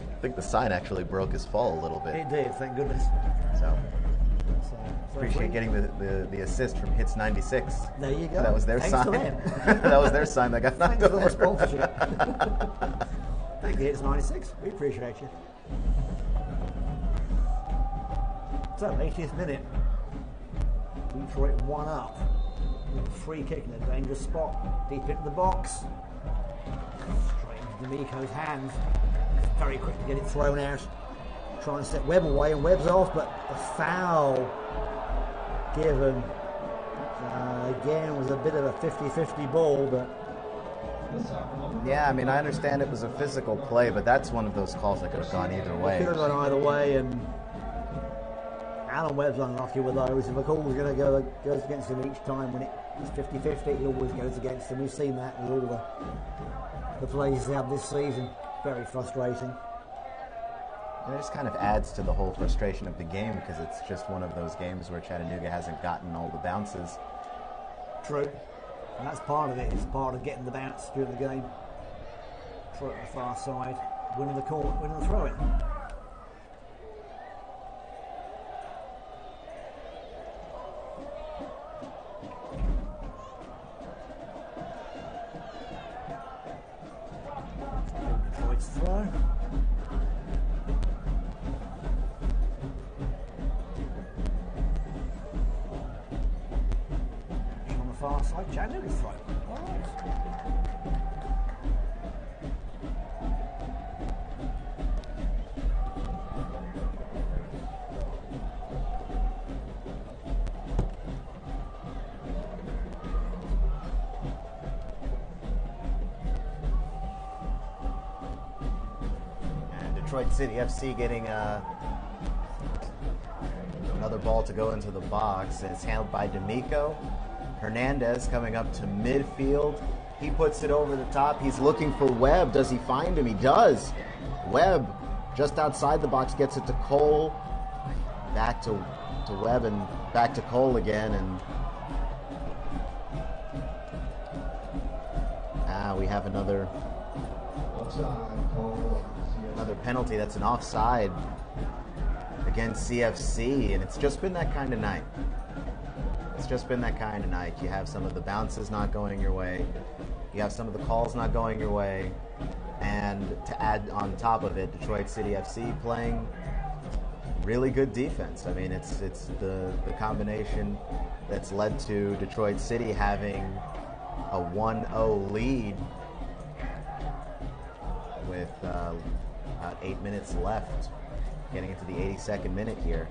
I think the sign actually broke his fall a little bit. It did, thank goodness. So So appreciate getting the assist from Hits 96. There you go. That was their Thanks sign. to them. That was their sign that got knocked Thanks for their over. sponsorship. Thank you, Hits 96. We appreciate you. So, 80th minute. Detroit 1 up. Free kick in a dangerous spot. Deep into the box. Straight into D'Amico's hands. Very quick to get it thrown out. Trying to set Webb away, and Webb's off, but a foul given. Again, was a bit of a 50-50 ball, but Yeah, I mean, I understand it was a physical play, but that's one of those calls that could have gone either way. could have gone either way, and Alan Webb's unlucky with those. If a call was going to go against him each time when it It's 50-50. It always goes against them. We've seen that with all the plays they have this season. Very frustrating. And it just kind of adds to the whole frustration of the game because it's just one of those games where Chattanooga hasn't gotten all the bounces. True. And that's part of it. It's part of getting the bounce during the game. Throw it to the far side. Winning the corner, winning the throw it. Detroit's throw. On the far side, Chattanooga's throw. All right. Detroit City FC getting another ball to go into the box. And it's handled by D'Amico. Hernandez coming up to midfield. He puts it over the top. He's looking for Webb. Does he find him? He does. Webb just outside the box gets it to Cole. Back to Webb and back to Cole again. And we have another penalty. That's an offside against CFC, and it's just been that kind of night. It's just been that kind of night. You have some of the bounces not going your way. You have some of the calls not going your way. And to add on top of it, Detroit City FC playing really good defense. I mean, it's the combination that's led to Detroit City having a 1-0 lead with about 8 minutes left, getting into the 82nd minute here.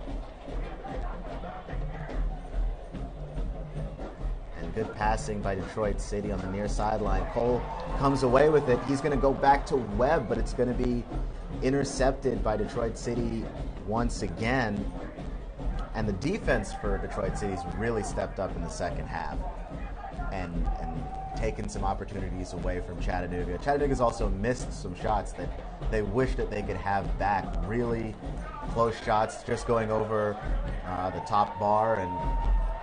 And good passing by Detroit City on the near sideline. Cole comes away with it. He's going to go back to Webb, but it's going to be intercepted by Detroit City once again. And the defense for Detroit City's really stepped up in the second half and taken some opportunities away from Chattanooga. Chattanooga's also missed some shots that they wish that they could have back. Really close shots just going over the top bar. And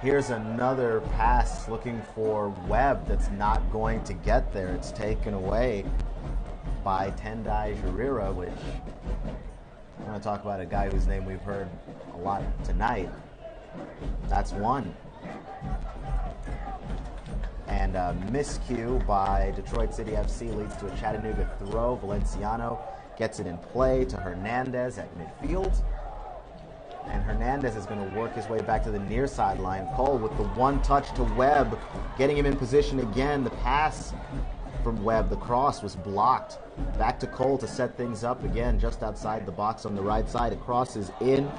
here's another pass looking for Webb that's not going to get there. It's taken away by Tendai Jarira, which I want to talk about a guy whose name we've heard a lot tonight. That's one. And a miscue by Detroit City FC leads to a Chattanooga throw. Valenciano gets it in play to Hernandez at midfield. And Hernandez is going to work his way back to the near sideline. Cole with the one touch to Webb, getting him in position again. The pass from Webb, the cross was blocked. Back to Cole to set things up again, just outside the box on the right side. It crosses in,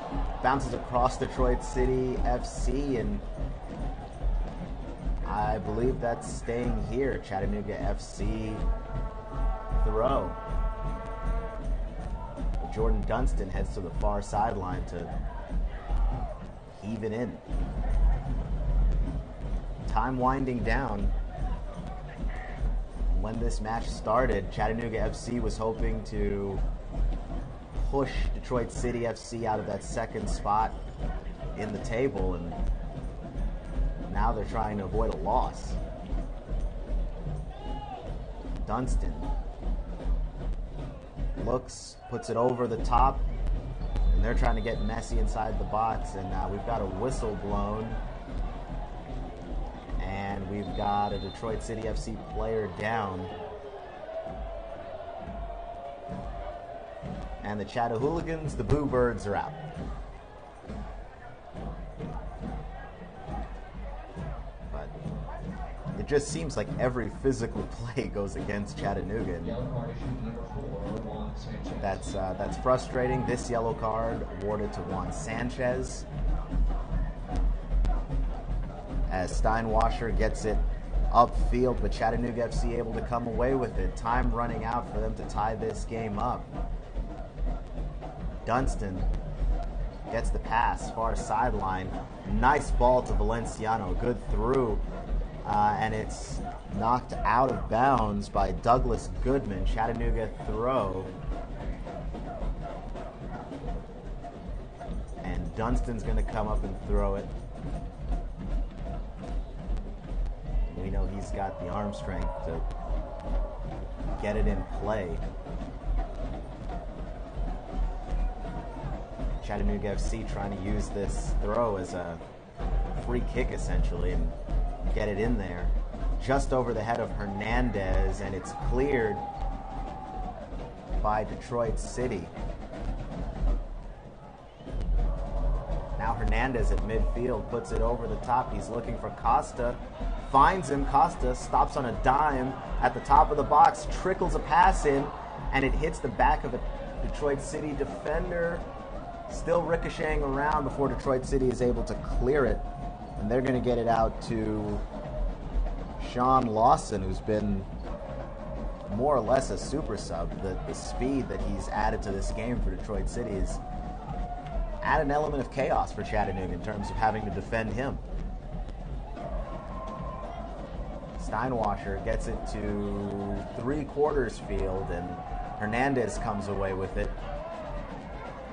bounces across Detroit City FC, and I believe that's staying here. Chattanooga FC throw. Jordan Dunstan heads to the far sideline to heave it in. Time winding down. When this match started, Chattanooga FC was hoping to push Detroit City FC out of that second spot in the table, and now they're trying to avoid a loss. Dunstan looks, puts it over the top, and they're trying to get messy inside the box, and we've got a whistle blown, and we've got a Detroit City FC player down. And the Chattahooligans, the Boo Birds, are out. But it just seems like every physical play goes against Chattanooga. And that's frustrating. This yellow card awarded to Juan Sanchez, as Steinwasser gets it upfield, but Chattanooga FC able to come away with it. Time running out for them to tie this game up. Dunstan gets the pass, far sideline. Nice ball to Valenciano. Good through and it's knocked out of bounds by Douglas Goodman. Chattanooga throw. And Dunston's going to come up and throw it. We know he's got the arm strength to get it in play. Chattanooga FC trying to use this throw as a free kick, essentially, and get it in there. Just over the head of Hernandez, and it's cleared by Detroit City. Now Hernandez at midfield puts it over the top. He's looking for Costa. Finds him. Costa stops on a dime at the top of the box, trickles a pass in, and it hits the back of a Detroit City defender. Still ricocheting around before Detroit City is able to clear it. And they're going to get it out to Sean Lawson, who's been more or less a super sub. The speed that he's added to this game for Detroit City is add an element of chaos for Chattanooga in terms of having to defend him. Steinwasher gets it to three-quarters field, and Hernandez comes away with it.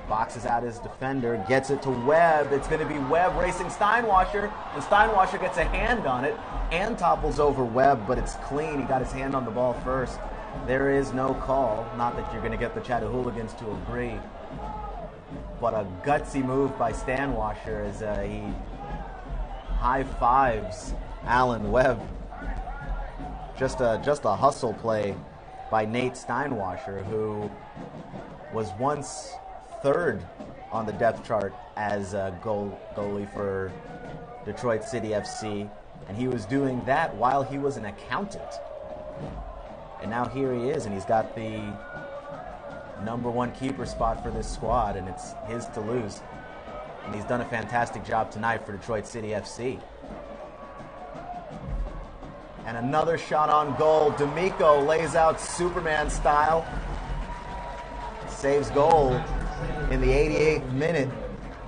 Boxes out his defender, gets it to Webb. It's going to be Webb racing Steinwasher, and Steinwasher gets a hand on it and topples over Webb, but it's clean. He got his hand on the ball first. There is no call. Not that you're going to get the Chattahooligans to agree, but a gutsy move by Steinwasher as he high-fives Alan Webb. Just a hustle play by Nate Steinwasher, who was once third on the depth chart as a goalie for Detroit City FC, and he was doing that while he was an accountant. And now here he is, and he's got the number one keeper spot for this squad, and it's his to lose. And he's done a fantastic job tonight for Detroit City FC. And another shot on goal. D'Amico lays out Superman style. Saves goal in the 88th minute.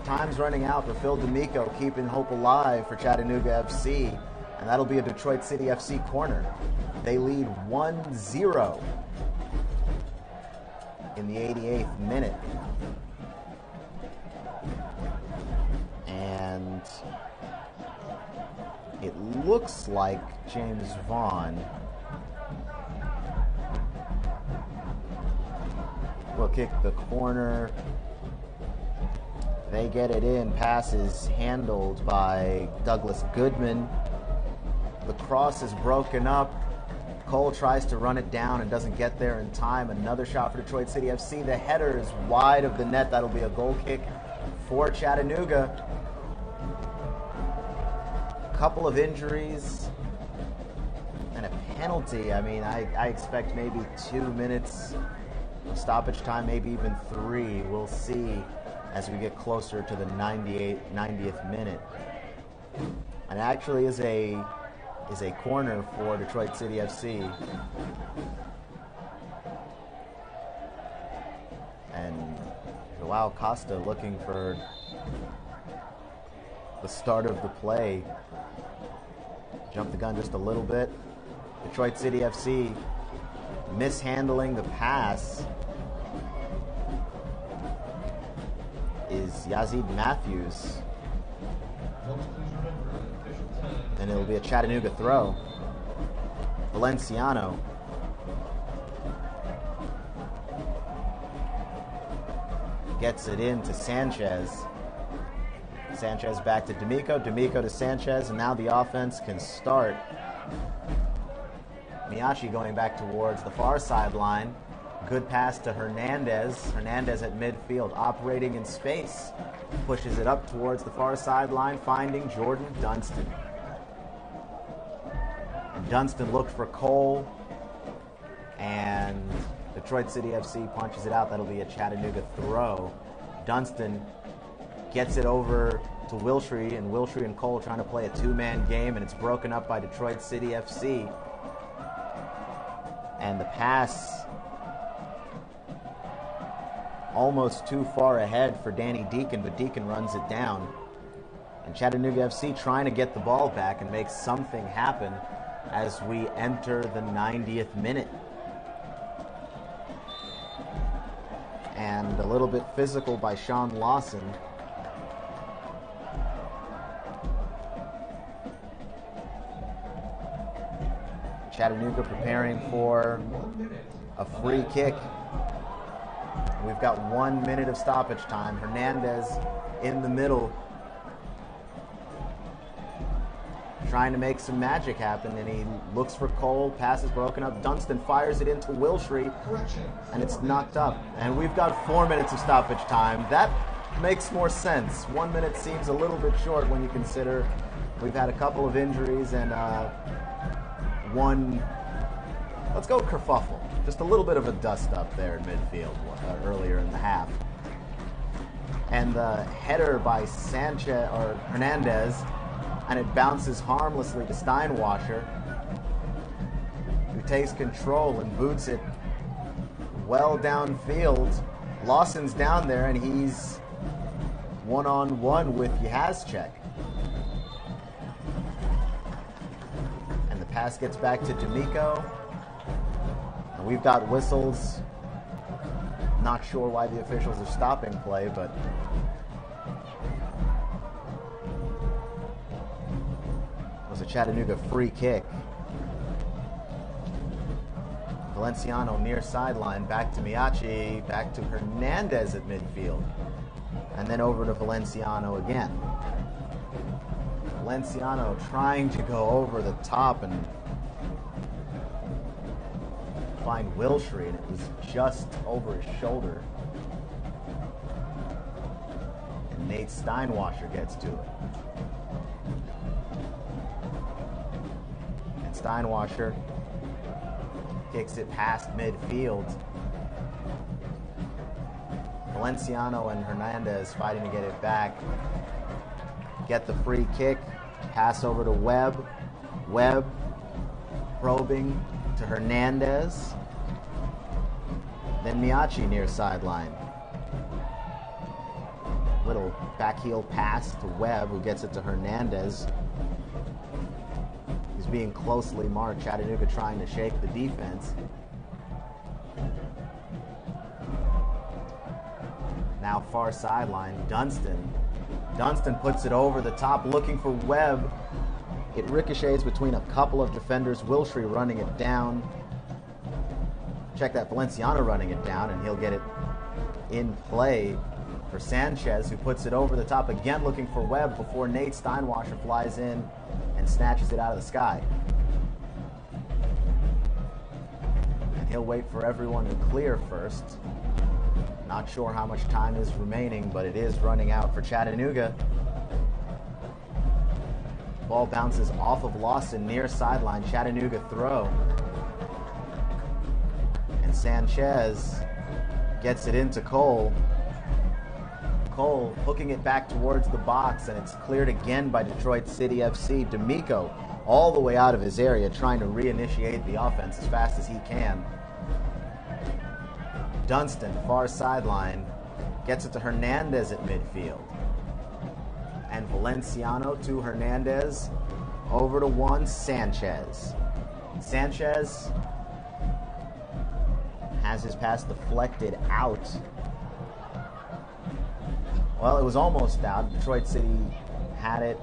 Time's running out for Phil D'Amico, keeping hope alive for Chattanooga FC. And that'll be a Detroit City FC corner. They lead 1-0 in the 88th minute. And it looks like James Vaughn will kick the corner. They get it in. Pass is handled by Douglas Goodman. The cross is broken up. Cole tries to run it down and doesn't get there in time. Another shot for Detroit City FC. The header is wide of the net. That'll be a goal kick for Chattanooga. Couple of injuries and a penalty. I mean, I expect maybe 2 minutes of stoppage time, maybe even 3. We'll see as we get closer to the 90th minute. And it actually is a corner for Detroit City FC. And Joao Costa looking for the start of the play. Jumped the gun just a little bit. Detroit City FC mishandling the pass is Yazid Matthews. And it'll be a Chattanooga throw. Valenciano. Gets it in to Sanchez. Sanchez back to D'Amico. D'Amico to Sanchez, and now the offense can start. Miyachi going back towards the far sideline. Good pass to Hernandez. Hernandez at midfield, operating in space. Pushes it up towards the far sideline, finding Jordan Dunston. And Dunston looked for Cole, and Detroit City FC punches it out. That'll be a Chattanooga throw. Dunston gets it over to Wilshere, and Wilshere and Cole trying to play a two-man game, and it's broken up by Detroit City FC. And the pass almost too far ahead for Danny Deacon, but Deacon runs it down. And Chattanooga FC trying to get the ball back and make something happen as we enter the 90th minute. And a little bit physical by Sean Lawson. Chattanooga preparing for a free kick. We've got 1 minute of stoppage time. Hernandez in the middle, trying to make some magic happen, and he looks for Cole. Pass is broken up. Dunstan fires it into Wilshire, and it's knocked up. And we've got 4 minutes of stoppage time. That makes more sense. 1 minute seems a little bit short when you consider we've had a couple of injuries and one, let's go kerfuffle. Just a little bit of a dust up there in midfield earlier in the half. And the header by Sanchez or Hernandez, and it bounces harmlessly to Steinwasser, who takes control and boots it well downfield. Lawson's down there, and he's one-on-one with Yazchek. And the pass gets back to D'Amico. And we've got whistles. Not sure why the officials are stopping play, but it was a Chattanooga free kick. Valenciano near sideline, back to Miyachi, back to Hernandez at midfield, and then over to Valenciano again. Valenciano trying to go over the top and find Wilshire, and it was just over his shoulder. And Nate Steinwasser gets to it. And Steinwasser kicks it past midfield. Valenciano and Hernandez fighting to get it back. Get the free kick. Pass over to Webb. Webb probing to Hernandez. Then Miyachi near sideline. Little backheel pass to Webb, who gets it to Hernandez. He's being closely marked. Chattanooga trying to shake the defense. Now far sideline, Dunstan. Dunstan puts it over the top, looking for Webb. It ricochets between a couple of defenders. Wilshire running it down. Check that, Valenciano running it down, and he'll get it in play for Sanchez, who puts it over the top again, looking for Webb before Nate Steinwasser flies in and snatches it out of the sky. And he'll wait for everyone to clear first. Not sure how much time is remaining, but it is running out for Chattanooga. Ball bounces off of Lawson near sideline. Chattanooga throw. And Sanchez gets it into Cole. Cole hooking it back towards the box, and it's cleared again by Detroit City FC. D'Amico all the way out of his area, trying to reinitiate the offense as fast as he can. Dunstan, far sideline, gets it to Hernandez at midfield. And Valenciano to Hernandez, over to one, Sanchez. Sanchez has his pass deflected out. Well, it was almost out. Detroit City had it.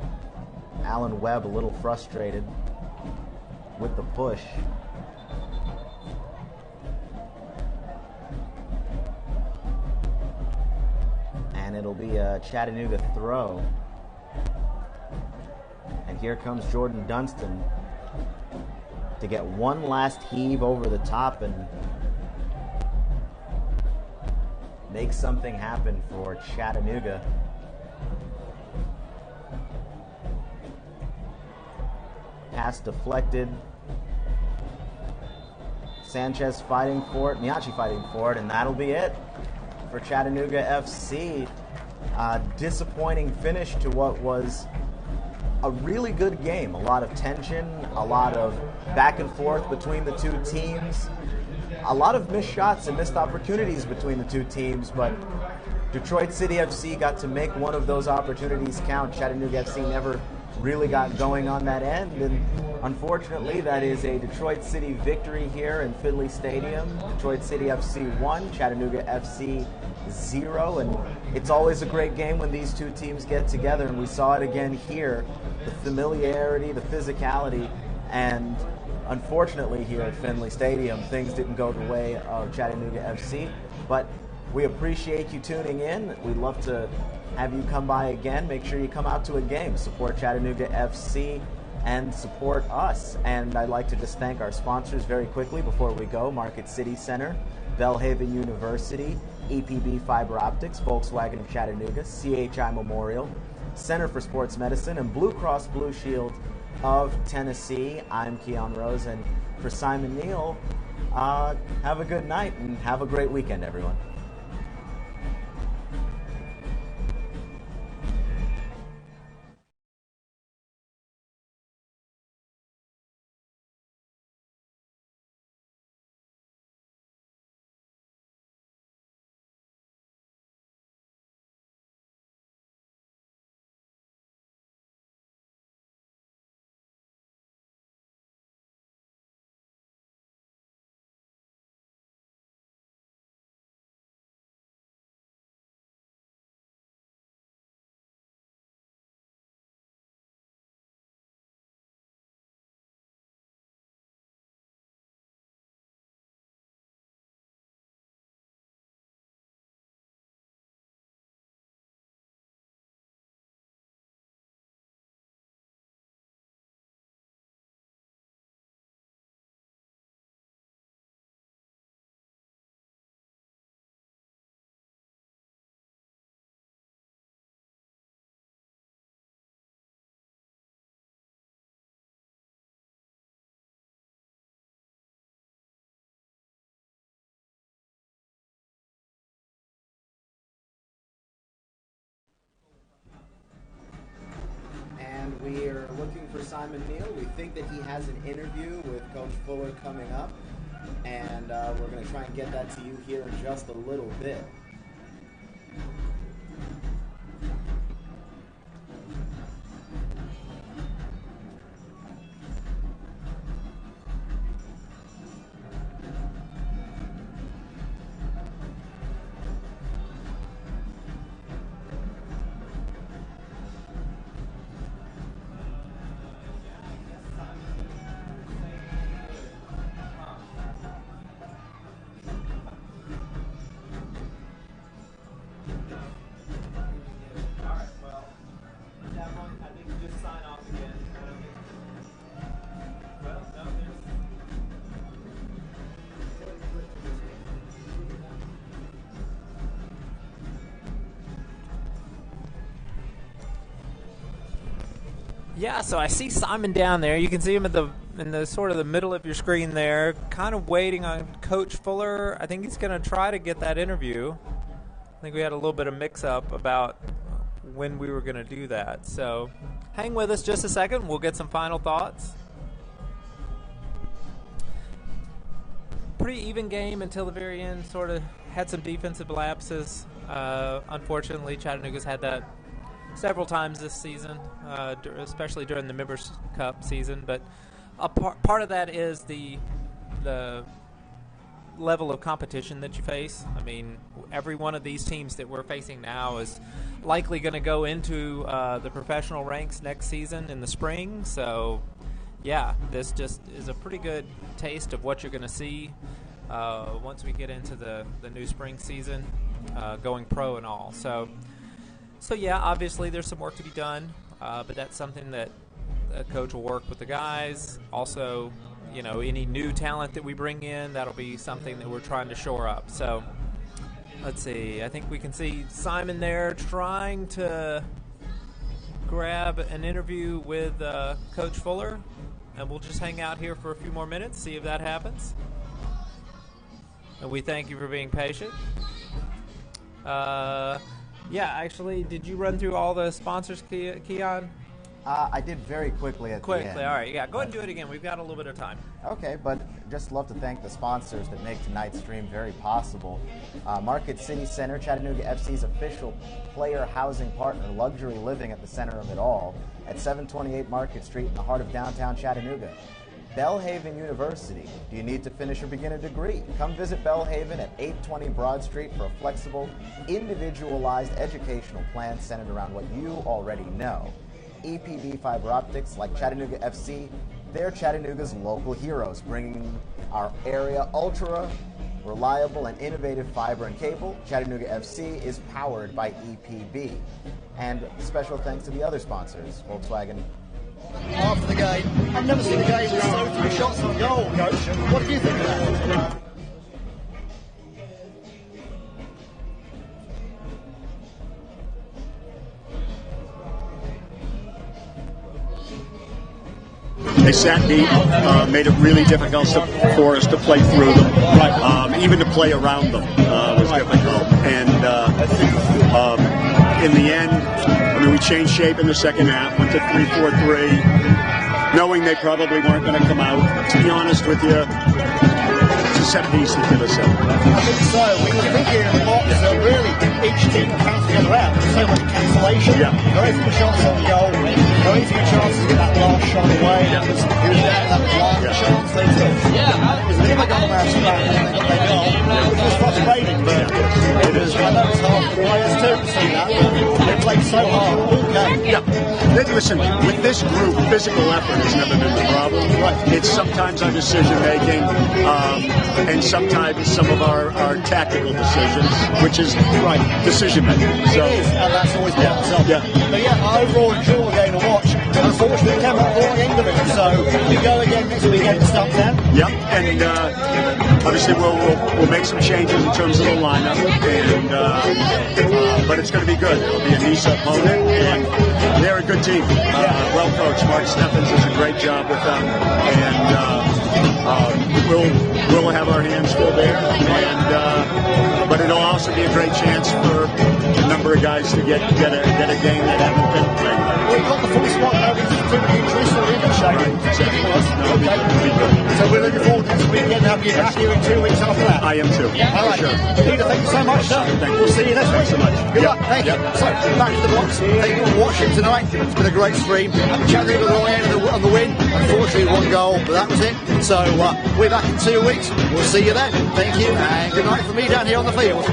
Alan Webb a little frustrated with the push. And it'll be a Chattanooga throw. And here comes Jordan Dunstan to get one last heave over the top and make something happen for Chattanooga. Pass deflected. Sanchez fighting for it, Miyachi fighting for it, and that'll be it for Chattanooga FC. Disappointing finish to what was a really good game. A lot of tension, a lot of back and forth between the two teams, a lot of missed shots and missed opportunities between the two teams, but Detroit City FC got to make one of those opportunities count. Chattanooga FC never really got going on that end, and unfortunately that is a Detroit City victory here in Finley Stadium. Detroit City FC 1, Chattanooga FC 0, and it's always a great game when these two teams get together, and we saw it again here. The familiarity, the physicality, and unfortunately here at Finley Stadium things didn't go the way of Chattanooga FC, but we appreciate you tuning in. We'd love to have you come by again. Make sure you come out to a game. Support Chattanooga FC and support us. And I'd like to just thank our sponsors very quickly before we go. Market City Center, Belhaven University, EPB Fiber Optics, Volkswagen of Chattanooga, CHI Memorial, Center for Sports Medicine, and Blue Cross Blue Shield of Tennessee. I'm Keon Rose, and for Simon Neal, have a good night and have a great weekend, everyone. And we are looking for Simon Neal. We think that he has an interview with Coach Fuller coming up, and we're going to try and get that to you here in just a little bit. Yeah, so I see Simon down there. You can see him in the sort of the middle of your screen there, kind of waiting on Coach Fuller. I think he's going to try to get that interview. I think we had a little bit of mix-up about when we were going to do that. So hang with us just a second. We'll get some final thoughts. Pretty even game until the very end. Sort of had some defensive lapses. Unfortunately, Chattanooga's had that several times this season, especially during the Members Cup season. But a part of that is the level of competition that you face. I mean, every one of these teams that we're facing now is likely going to go into the professional ranks next season in the spring. So, yeah, this just is a pretty good taste of what you're going to see once we get into the new spring season, going pro and all. So yeah, obviously there's some work to be done, but that's something that a coach will work with the guys. Also, you know, any new talent that we bring in, that'll be something that we're trying to shore up. So let's see. I think we can see Simon there trying to grab an interview with Coach Fuller, and we'll just hang out here for a few more minutes, see if that happens. And we thank you for being patient. Yeah, actually, did you run through all the sponsors, Keon? I did very quickly at the end. Quickly, all right. Yeah, go ahead and do it again. We've got a little bit of time. Okay, but just love to thank the sponsors that make tonight's stream very possible. Market City Center, Chattanooga FC's official player housing partner, luxury living at the center of it all, at 728 Market Street in the heart of downtown Chattanooga. Belhaven University. Do you need to finish or begin a degree? Come visit Belhaven at 820 Broad Street for a flexible, individualized educational plan centered around what you already know. EPB Fiber Optics, like Chattanooga FC, they're Chattanooga's local heroes, bringing our area ultra reliable and innovative fiber and cable. Chattanooga FC is powered by EPB. And special thanks to the other sponsors, Volkswagen. After the game, I've never seen a game with so few shots on goal, Coach. What do you think of that? They sat deep, made it really difficult for us to play through them. Even to play around them was difficult. And in the end, I mean, we changed shape in the second half, went to 3-4-3, knowing they probably weren't going to come out. To be honest with you, it's a set piece that did us in. I think so. We were thinking in the box that really each team counts together out. There's so much cancellation. Very few shots on goal. Very few chances to get that last shot away. It was there, that last chance they took. It was a bit of a goal match back and they got their goal. Which was frustrating, but it is. I know it's hard for the players too to see that. They played so hard all game. Listen, with this group, physical effort has never been the problem. It's sometimes our decision making, and sometimes some of our tactical decisions, which is decision making. So, it is, and that's always been itself. But I overall enjoy the game to watch. Unfortunately, it came up the wrong end of it. So we go again next weekend to Stumptown. And obviously we'll make some changes in terms of the lineup, and but it's going to be good. It'll be a NISA opponent, and they're a good team. Well coached. Mark Steffens does a great job with them, and we'll have our hands full there. And but it'll also be a great chance for a number of guys to get a game that haven't been played. We got the full squad now. It's pretty interesting, isn't it? So we're looking forward to this weekend. Have you back here in 2 weeks after that? I am too. All right. Sure. Peter, thank you so much, sir. We'll see you next week. Thanks so much. Good luck. Thank you. So back to the box. Thank you for watching tonight. It's been a great stream. Chattanooga the wrong end on the win. Unfortunately, one goal, but that was it. So we're back in 2 weeks. We'll see you then. Thank you, and good night from me down here on the field.